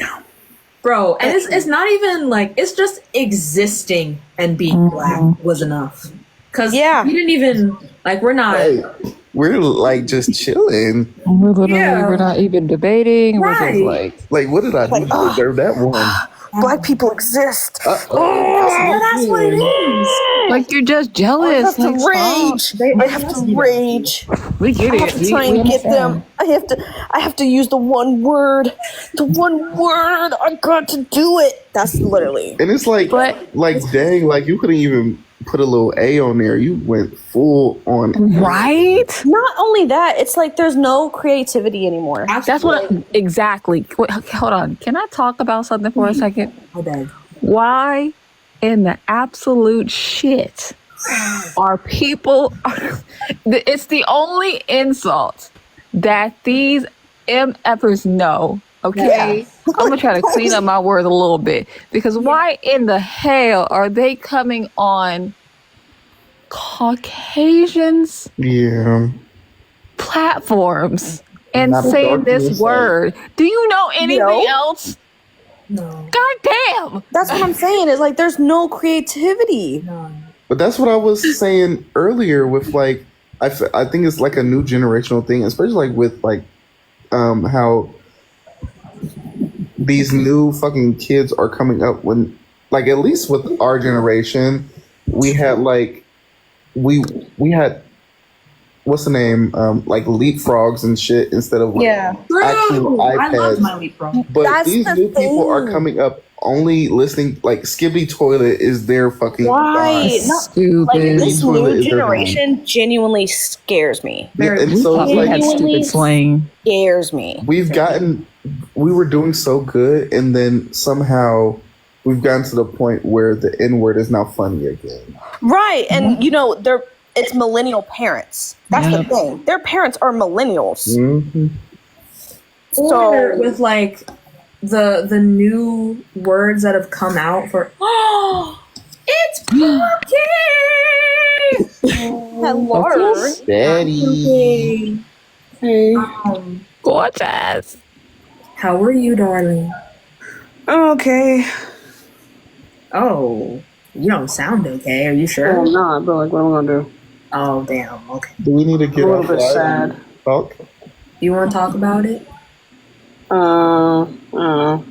Bro, and it's not even like, it's just existing and being black was enough. Cause Yeah. we didn't even, like, we're not, Hey, we're like just chilling. We're literally, Yeah. we're not even debating. We're Right. just like, Like, what did I do to deserve that one? Black people exist. that's what it is. like you're just I jealous. have to Like, stop. rage. I have to rage. We get I it. have to try and get them. I have to use the one word. The one word. I got to do it. That's literally. And it's like, But- dang, like you couldn't even put a little A on there. You went full on. Right? Not only that, it's like there's no creativity anymore. That's what exactly. Wait, hold on. Can I talk about something for a second? I beg. Why in the absolute shit are people it's the only insult that these MFers know. Okay. I'm gonna try to clean up my words a little bit. Because why in the hell are they coming on Caucasians Yeah. platforms and Not a saying dark this insult. word? Do you know anything No. else? No. God damn! That's what I'm saying. Is like there's no creativity. No. But that's what I was saying earlier with like, I think it's like a new generational thing, especially like with like how these new fucking kids are coming up when, like, at least with our generation, we had like, we had, what's the name? Like leapfrogs and shit instead of like actual True. I iPads. love my leapfrog. But That's these the new people are thing. coming up only listening, like Skibbity Toilet is their fucking Right. vibe. Not- Stupid. Like this Toilet new is their generation genuinely scares me. Yeah, and We so thought it's we had like stupid slang. Scares me. we were doing so good, and then somehow we've gotten to the point where the N word is now funny again. Right, and you know it's millennial parents. That's the thing. Their parents are millennials. Mm-hmm. Or with like the new words that have come out for it's Pookie! Hello. Daddy. Gorgeous. How are you, darling? Okay. Oh, you don't sound okay. Are you Well, sure? I'm not, but like, what am I gonna do? Oh, damn. Okay. Do we need to get I'm a little bit outside and sad. talk? You want to talk about it? I don't know.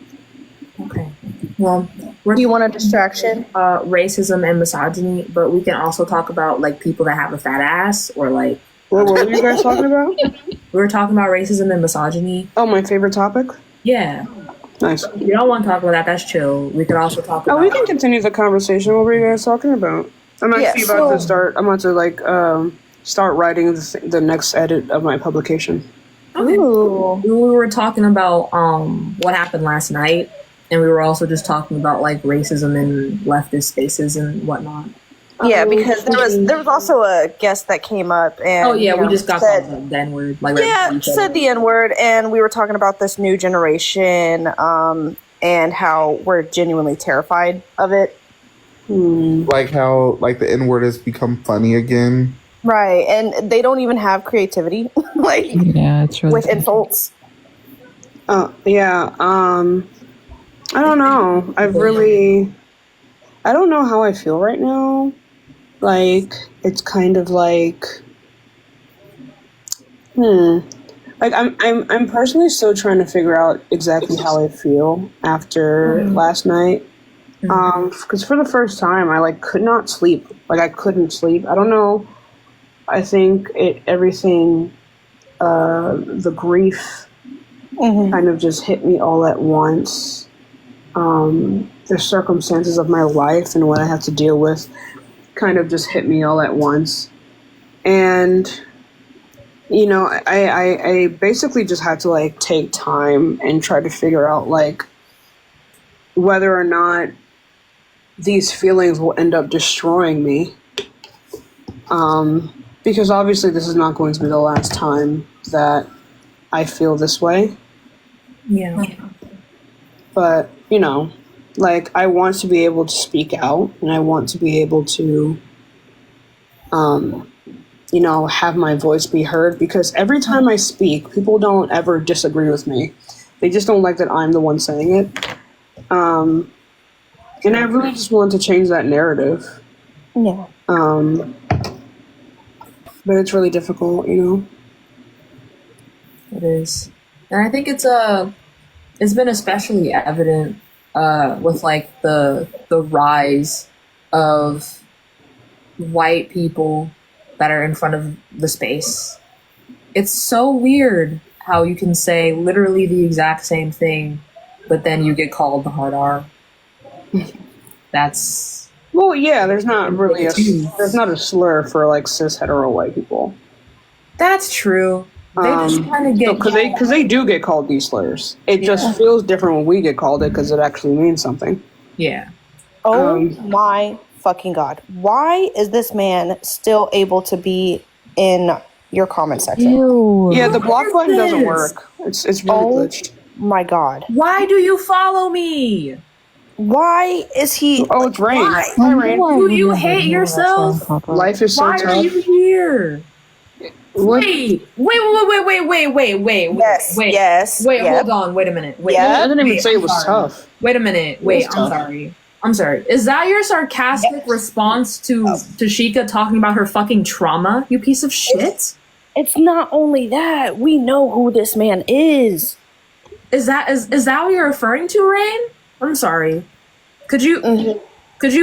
Okay. Well, we're Do you want a distraction? racism and misogyny, but we can also talk about like people that have a fat ass or like What were you guys talking about? we were talking about racism and misogyny. Oh, my favorite topic? Yeah. Nice. If you don't want to talk about that, that's chill. We could also talk Oh, about we can continue the conversation. What were you guys talking about? I'm actually about to start. I'm about to like start writing the next edit of my publication. Okay. Ooh. We were talking about what happened last night, and we were also just talking about like racism in leftist spaces and whatnot. Yeah, because there was also a guest that came up and Oh yeah, you we know, just got said, called the N-word. Like right yeah, before each said other. the N word, and we were talking about this new generation and how we're genuinely terrified of it. Like how like the N word has become funny again. Right, and they don't even have creativity like Yeah, it's really with insults. Yeah. I don't know. I don't know how I feel right now. Like, it's kind of like, like I'm personally still trying to figure out exactly how I feel after last night. Because for the first time, I like could not sleep. Like I couldn't sleep. I don't know. I think everything, the grief, kind of just hit me all at once. The circumstances of my life and what I have to deal with kind of just hit me all at once. And, you know, I basically just had to like take time and try to figure out like whether or not these feelings will end up destroying me. Because obviously this is not going to be the last time that I feel this way. Yeah. But, you know, like I want to be able to speak out and I want to be able to, you know, have my voice be heard because every time I speak, people don't ever disagree with me. They just don't like that I'm the one saying it. And I really just want to change that narrative. Yeah. But it's really difficult, you know? It is, and I think it's been especially evident with like the rise of white people that are in front of the space. It's so weird how you can say literally the exact same thing, but then you get called the hard R. That's Well, yeah, there's not really there's not a slur for like cis hetero white people. true. They just kind of get because they do get called these slurs. It just feels different when we get called it because it actually means something. yeah. Oh my fucking god! Why is this man still able to be in your comment section? Ew. Yeah, the block button doesn't this? work. It's really glitched. My god! Why do you follow me? Why is he? Oh, it's Rain. Why? Hi, Rain. Do you hate yourself? Life is so Why are tough. you here? What? Wait, Yes, yes, Wait, yep. hold on. Wait a minute. Wait, Yeah. I didn't even wait, say it I'm was sorry. tough. Wait a minute. Wait, was I'm tough. sorry. I'm sorry. Is that your sarcastic response to Sheikah talking about her fucking trauma? You piece of shit. It's not only that we know who this man is. Is that what you're referring to, Rain? I'm sorry. Could you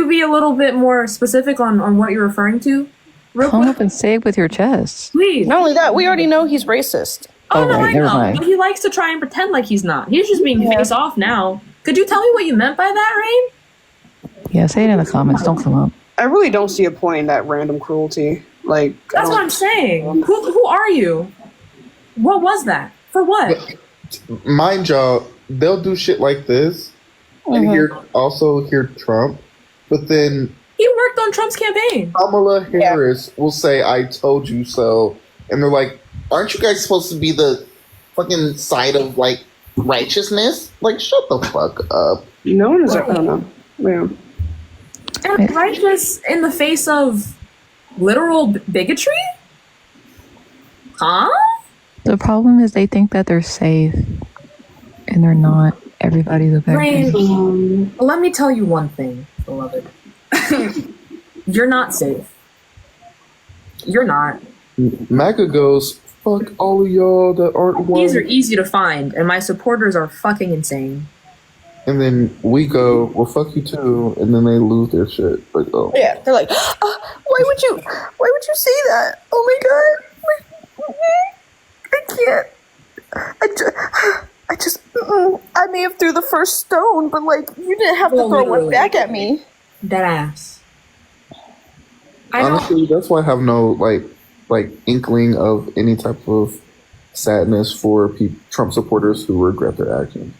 be a little bit more specific on what you're referring to? Real Come quick, up and say it with your chest. please. Not only that, we already know he's racist. Oh, no, right, I never know. mind. But he likes to try and pretend like he's not. He's just being face off now. Could you tell me what you meant by that, Rain? Yeah, say it in the comments. Don't come up. I really don't see a point in that random cruelty. Like That's what I'm saying. Who are you? What was that? For what? Mind y'all, they'll do shit like this and hear Trump, but then He worked on Trump's campaign. Kamala Harris will say, "I told you so," and they're like, "Aren't you guys supposed to be the fucking side of like righteousness? Like, shut the fuck up." No one is. I don't know. Yeah. And righteous in the face of literal bigotry? Huh? The problem is they think that they're safe, and they're not. everybody's a better Rain, person. let me tell you one thing, beloved. You're not safe. You're not. MAGA goes, fuck all of y'all that aren't These are white. easy to find, and my supporters are fucking insane. And then we go, well, fuck you too. And then they lose their shit. Like, oh. Yeah, they're like, why would you say that? Oh my god, I can't. I may have threw the first stone, but like you didn't have to Well, throw one literally. back at me. Dead ass. I don't. Honestly, that's why I have no, like inkling of any type of sadness for Trump supporters who regret their actions.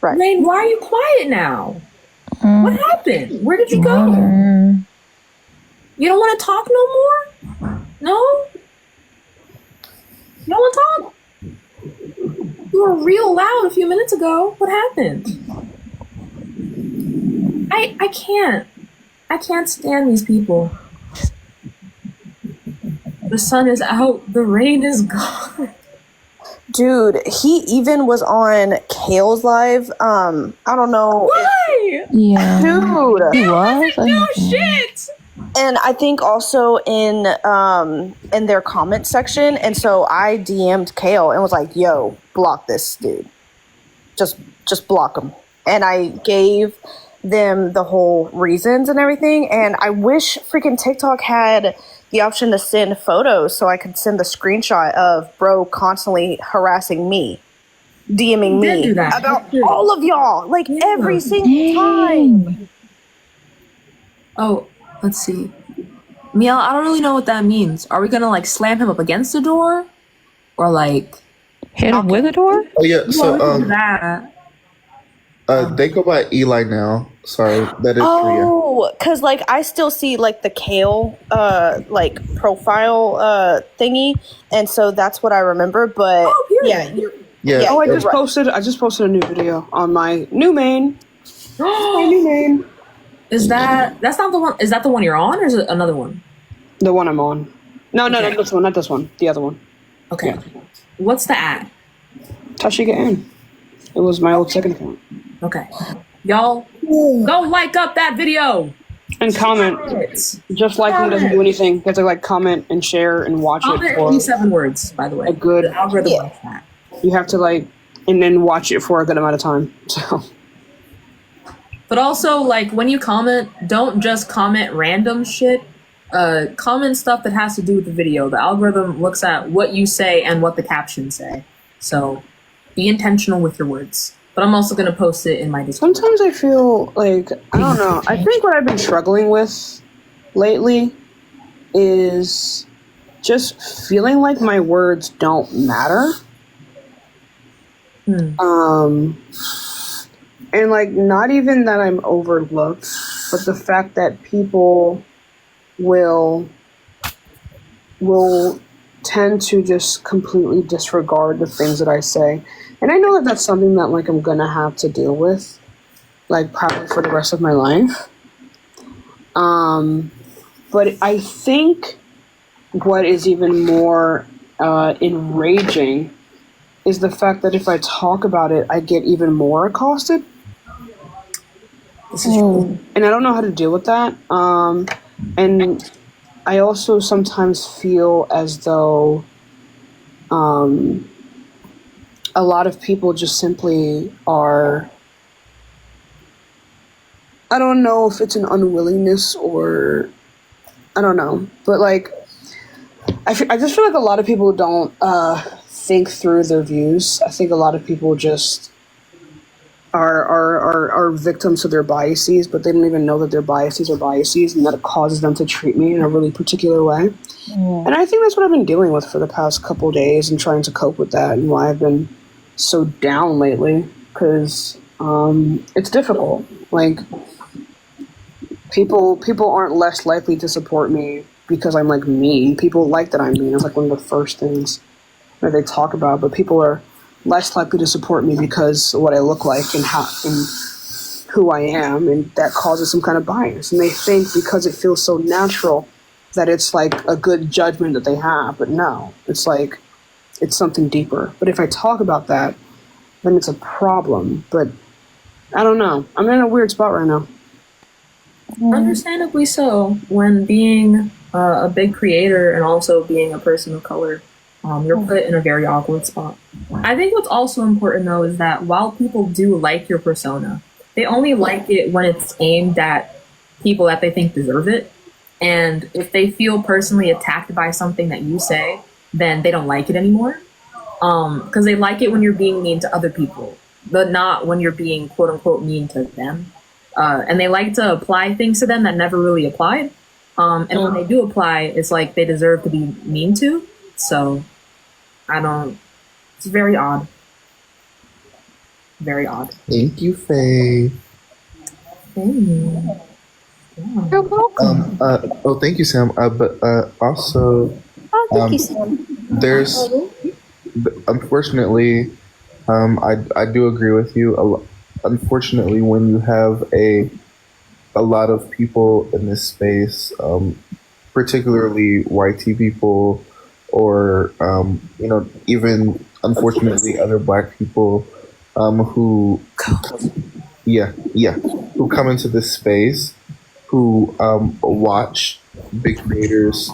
Right. Rain, why are you quiet now? What happened? Where did you go? Mother. You don't want to talk no more? No? You don't want to talk? You were real loud a few minutes ago. What happened? I can't. I can't stand these people. The sun is out. The rain is gone. Dude, he even was on Kale's live. I don't know. Why? Yeah. Dude. He was? I No know. shit. And I think also in their comment section, and so I DM'd Kale and was like, "Yo, block this dude. Just block him." And I gave them the whole reasons and everything. And I wish freaking TikTok had the option to send photos so I could send the screenshot of bro constantly harassing me, DMing Did me do that. about Did. all of y'all, like every single time. Oh, let's see. Miel, I don't really know what that means. Are we gonna like slam him up against the door? Or like Hit him with a door? Oh yeah, well, so we can do that. they go by Eli now. Sorry, that is Korea. Oh, because like I still see like the Kale like profile thingy, and so that's what I remember. But Oh, yeah, period. you're, Yeah. Oh, I you're just right. posted a new video on my new main. My new main. Is that's not the one, is that the one you're on or is it another one? The one I'm on. No, Okay. not this one, not this one. The other one. Okay. Yeah. What's the ad? Tashiga N. It was my old second account. Okay. Y'all go like up that video. And comment. Just liking doesn't do anything. You have to like comment and share and watch Comment it for 87 words, by the way. a good. The algorithm Yeah. likes that. You have to like, and then watch it for a good amount of time. So But also, like, when you comment, don't just comment random shit. Comment stuff that has to do with the video. The algorithm looks at what you say and what the captions say. So be intentional with your words. But I'm also going to post it in my Discord. sometimes I feel like, I don't know. I think what I've been struggling with lately is just feeling like my words don't matter. And like not even that I'm overlooked, but the fact that people will tend to just completely disregard the things that I say. And I know that that's something that like I'm gonna have to deal with, like probably for the rest of my life. But I think what is even more enraging is the fact that if I talk about it, I get even more accosted. This is true. And I don't know how to deal with that. And I also sometimes feel as though a lot of people just simply are, I don't know if it's an unwillingness or I don't know, but like I just feel like a lot of people don't think through their views. I think a lot of people just are victims of their biases, but they don't even know that their biases are biases, and that it causes them to treat me in a really particular way. And I think that's what I've been dealing with for the past couple of days and trying to cope with that, and why I've been so down lately, because it's difficult. Like people aren't less likely to support me because I'm like mean. People like that I'm mean. It's like one of the first things that they talk about, but people are less likely to support me because of what I look like and how and who I am, and that causes some kind of bias. And they think because it feels so natural that it's like a good judgment that they have, but no, it's like it's something deeper. But if I talk about that, then it's a problem. But I don't know. I'm in a weird spot right now. Understandably so. When being a big creator and also being a person of color, you're put in a very awkward spot. I think what's also important though is that while people do like your persona, they only like it when it's aimed at people that they think deserve it. And if they feel personally attacked by something that you say, then they don't like it anymore. Because they like it when you're being mean to other people, but not when you're being quote unquote mean to them. And they like to apply things to them that never really applied. And when they do apply, it's like they deserve to be mean to. So it's very odd. Very odd. Thank you, Faye. You're welcome. Thank you, Sam. But also, Thank you, Sam. there's unfortunately, I do agree with you. Unfortunately, when you have a lot of people in this space, particularly YT people, or even unfortunately other Black people, who who come into this space, who watch big creators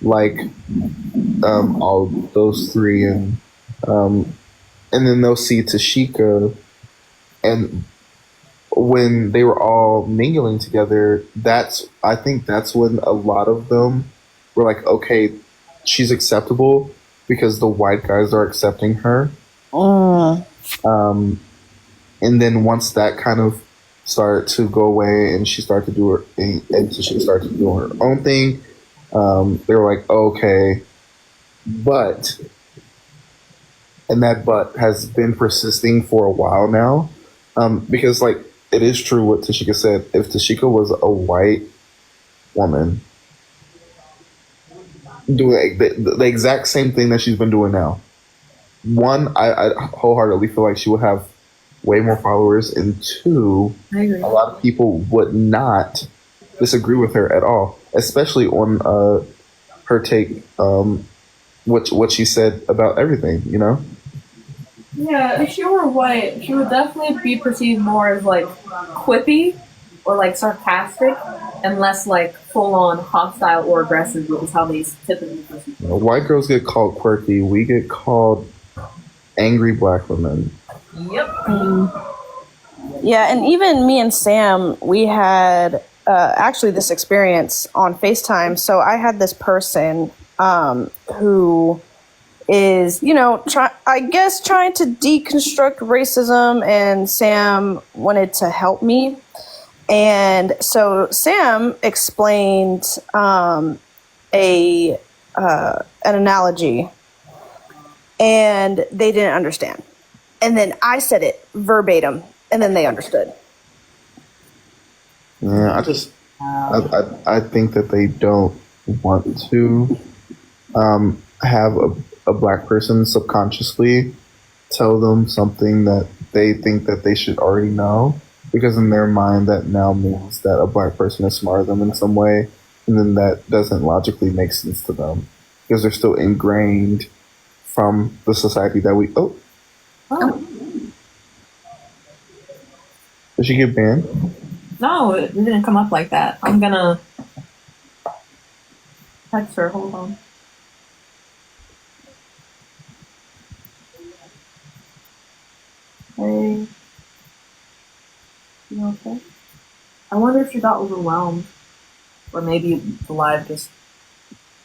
like all those three, and then they'll see Tashika, and when they were all mingling together, I think that's when a lot of them were like, okay, she's acceptable because the white guys are accepting her. And then once that kind of started to go away, and she started to do her, and she started to do her own thing, they were like, okay, but, and that but has been persisting for a while now, because like it is true what Tashika said. If Tashika was a white woman doing the exact same thing that she's been doing now, one, I wholeheartedly feel like she would have way more followers, and two, I agree. a lot of people would not disagree with her at all, especially on her take, what she said about everything, you know? Yeah, if she were white, she would definitely be perceived more as like quippy or like sarcastic and less like full on hostile or aggressive, which is how they typically perceive. You know, white girls get called quirky, we get called angry Black women. Yep. Yeah, and even me and Sam, we had actually this experience on FaceTime. So I had this person who is, trying to deconstruct racism, and Sam wanted to help me. And so Sam explained an analogy, and they didn't understand. And then I said it verbatim, and then they understood. Yeah, I think that they don't want to have a Black person subconsciously tell them something that they think that they should already know, because in their mind that now means that a Black person is smarter than them in some way, and then that doesn't logically make sense to them because they're still ingrained from the society that we. Oh. Did she get banned? No, it didn't come up like that. I'm gonna text her. Hold on. Hey. You okay? I wonder if she got overwhelmed. Or maybe the live just...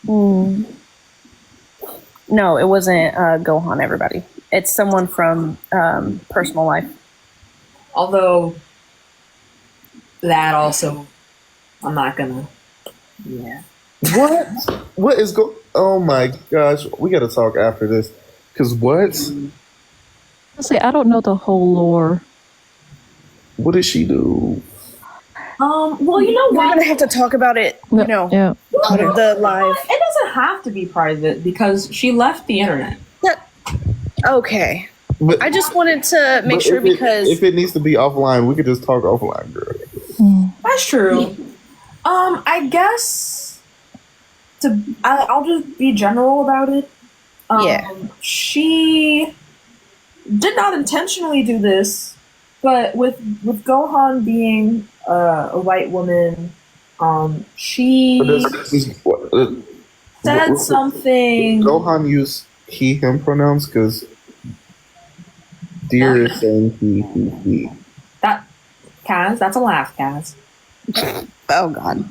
No, it wasn't Gohan, everybody. It's someone from Personal Life. Although, that also... I'm not gonna... Yeah. What? What is Oh my gosh, we gotta talk after this. Cause what? Say, I don't know the whole lore. What did she do? Well, you know We're what? gonna have to talk about it, Yeah. out of the live. It doesn't have to be part of it because she left the internet. Okay. But, I just wanted to make but sure because if it needs to be offline, we could just talk offline, girl. That's true. I guess I'll just be general about it. Yeah. She did not intentionally do this, But with Gohan being a white woman, she said something. Gohan use he him pronouns because Deer is saying he. That Kaz, that's a laugh, Kaz. Oh God.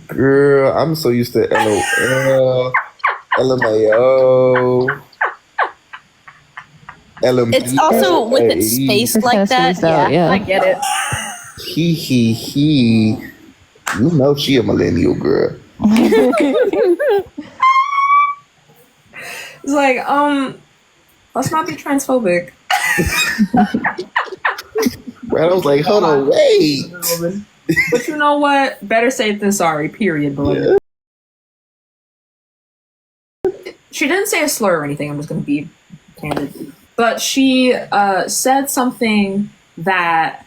Girl, I'm so used to LOL, LMAO. It's also with it spaced It's like that. spaced out, yeah. I get it. He. You know she a millennial girl. It's like, let's not be transphobic. Right, I was like, hold on, wait. But you know what? Better safe than sorry, period, beloved. She didn't say a slur or anything, I'm just gonna be candid. But she said something that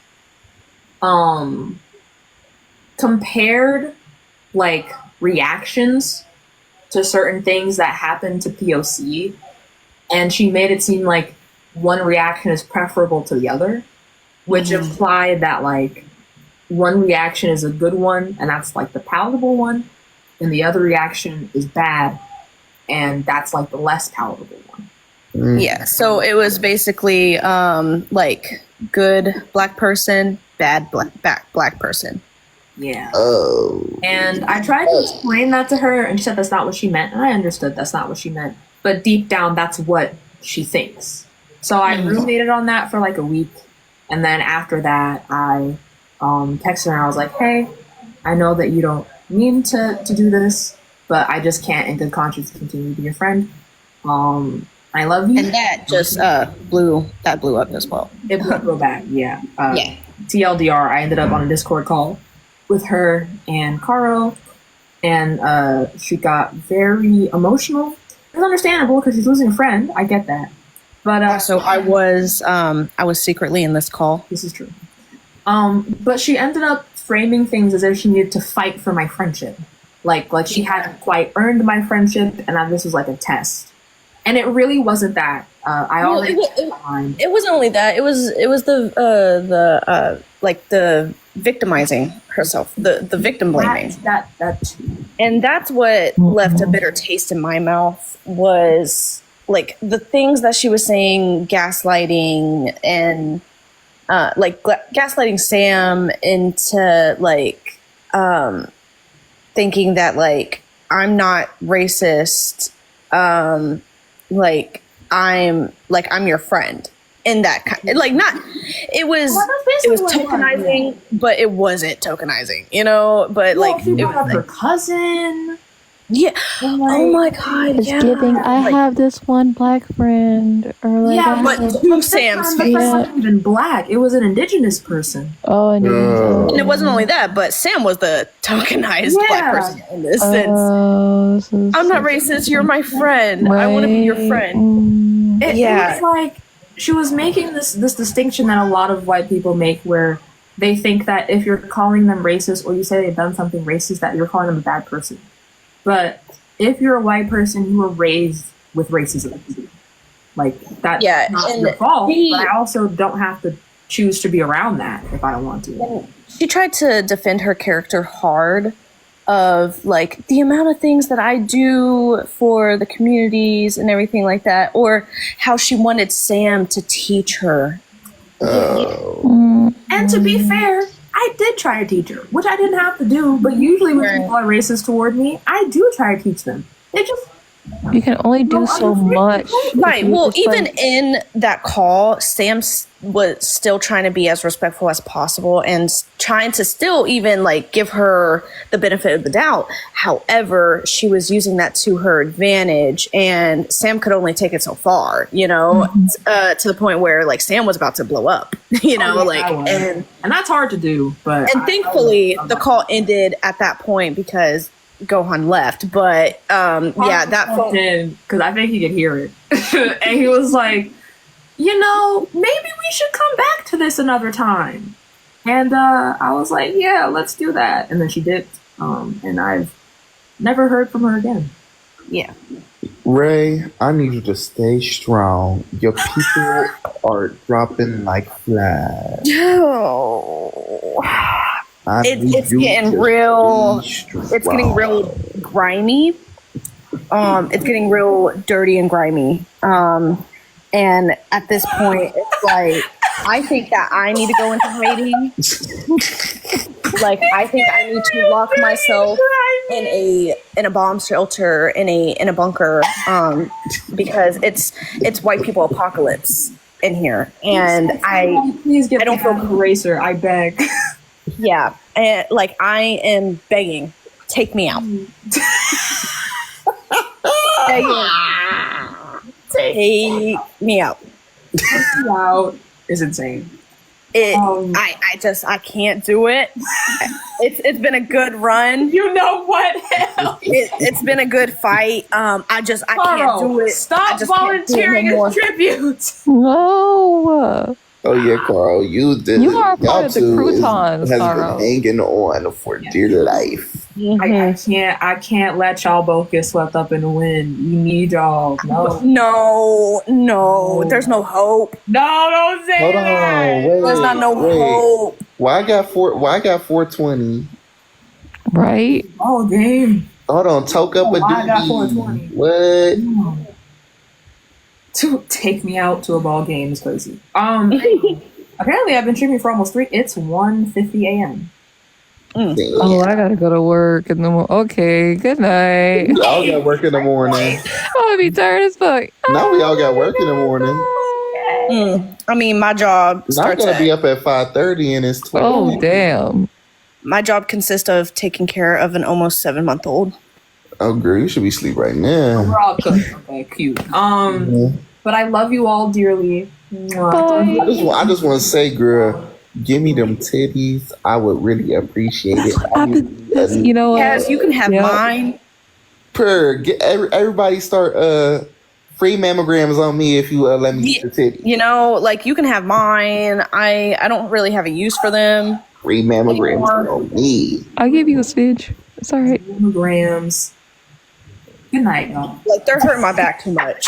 compared like reactions to certain things that happen to POC, and she made it seem like one reaction is preferable to the other, which implied that like one reaction is a good one and that's like the palatable one, and the other reaction is bad and that's like the less palatable one. Yeah, so it was basically like good black person, bad black person. Yeah. Oh. And I tried to explain that to her, and she said that's not what she meant, and I understood that's not what she meant. But deep down, that's what she thinks. So I ruminated on that for like a week, and then after that, I texted her and I was like, "Hey, I know that you don't mean to do this, but I just can't, in good conscience, continue to be your friend. I love you." And that just blew up as well. It blew real bad, yeah. Yeah. TLDR, I ended up on a Discord call with her and Caro, and she got very emotional. It's understandable because she's losing a friend. I get that, but So I was secretly in this call. this is true. But she ended up framing things as if she needed to fight for my friendship, like she hadn't quite earned my friendship, and that this was like a test. And it really wasn't that. I already It wasn't only that. It was the like the victimizing herself, the victim blaming. that too. And that's what left a bitter taste in my mouth, was like the things that she was saying, gaslighting and gaslighting Sam into like thinking that like I'm not racist, like I'm your friend. In that kind, like not, it was tokenizing, but it wasn't tokenizing, you know. But Well, like, she it brought up was her like, cousin. yeah. And, Oh my god, It's yeah. giving. I Like, have this one black friend, or like, Yeah, I but have- to Sam's The face. person wasn't even black. It was an indigenous person. oh, and And it wasn't only that, but Sam was the tokenized black Yeah. person in this sense. oh, so I'm not racist. You're my friend. I want to be your friend. It Yeah. was like she was making this distinction that a lot of white people make, where they think that if you're calling them racist or you say they've done something racist, that you're calling them a bad person. But if you're a white person, you were raised with racism. Like that's Yeah, not and your fault. he- But I also don't have to choose to be around that if I don't want to. She tried to defend her character hard, of like the amount of things that I do for the communities and everything like that, or how she wanted Sam to teach her. And to be fair, I did try to teach her, which I didn't have to do. But usually when Right. people are racist toward me, I do try to teach them. They just you can only do so much. Right. if you Well, just, even like- in that call, Sam was still trying to be as respectful as possible and trying to still even like give her the benefit of the doubt. However, she was using that to her advantage, and Sam could only take it so far, you know, to the point where like Sam was about to blow up, you know, yeah, like, I was. and that's hard to do. But thankfully the call ended at that point because Gohan left. But yeah, that phone. because I think he could hear it, and he was like, "You know, maybe we should come back to this another time." And I was like, "Yeah, let's do that." And then she did, and I've never heard from her again. Yeah. Ray, I need you to stay strong. Your people are dropping like flies. Oh. It's It's getting real. It's getting real grimy. It's getting real dirty and grimy. And at this point, it's like I think that I need to go into hiding. Like I think I need to lock myself in a bomb shelter in a bunker because it's white people apocalypse in here, and Please get I don't feel eraser. I beg. yeah, and like I am begging, take me out. Begging, take me out. Out is insane. I can't do it. It's been a good run. You know what? Hell, It's been a good fight. I can't do it. Stop I just can't do it volunteering no more. as tribute. No. Oh yeah, Carl, you did. You are part y'all of the two croutons, has Carl. been hanging on for dear life. I can't let y'all both get swept up in the wind. You need y'all. No, there's no hope. No, don't say Hold that. on, wait, There's not no wait. hope. Why I got 420? Right? Oh, game. Hold on, toke up a I got doogie. 420. What? To take me out to a ball game is crazy. Apparently I've been streaming for almost 3. It's 1:50 a.m. Oh, I gotta go to work in the morning. Okay, good night. We all got work in the morning. I'm gonna be tired as fuck. Now we all got work in the morning. I mean, my job Now I'm starts gonna be at, up at 5:30 and it's 12. Oh, damn. my job consists of taking care of an almost 7-month-old. Oh, girl, you should be asleep right now. We're all cooked. Okay, cute. But I love you all dearly. Mwah. Bye. I just want to say, girl, give me them titties. I would really appreciate it. You know what? Yes, you can have Yep. mine. Get everybody start free mammograms on me if you let me get the titties. You know, like you can have mine. I don't really have a use for them. Free mammograms on me. I'll give you a smidge. It's all right. Grams. Good night, y'all. Like they're hurting my back too much.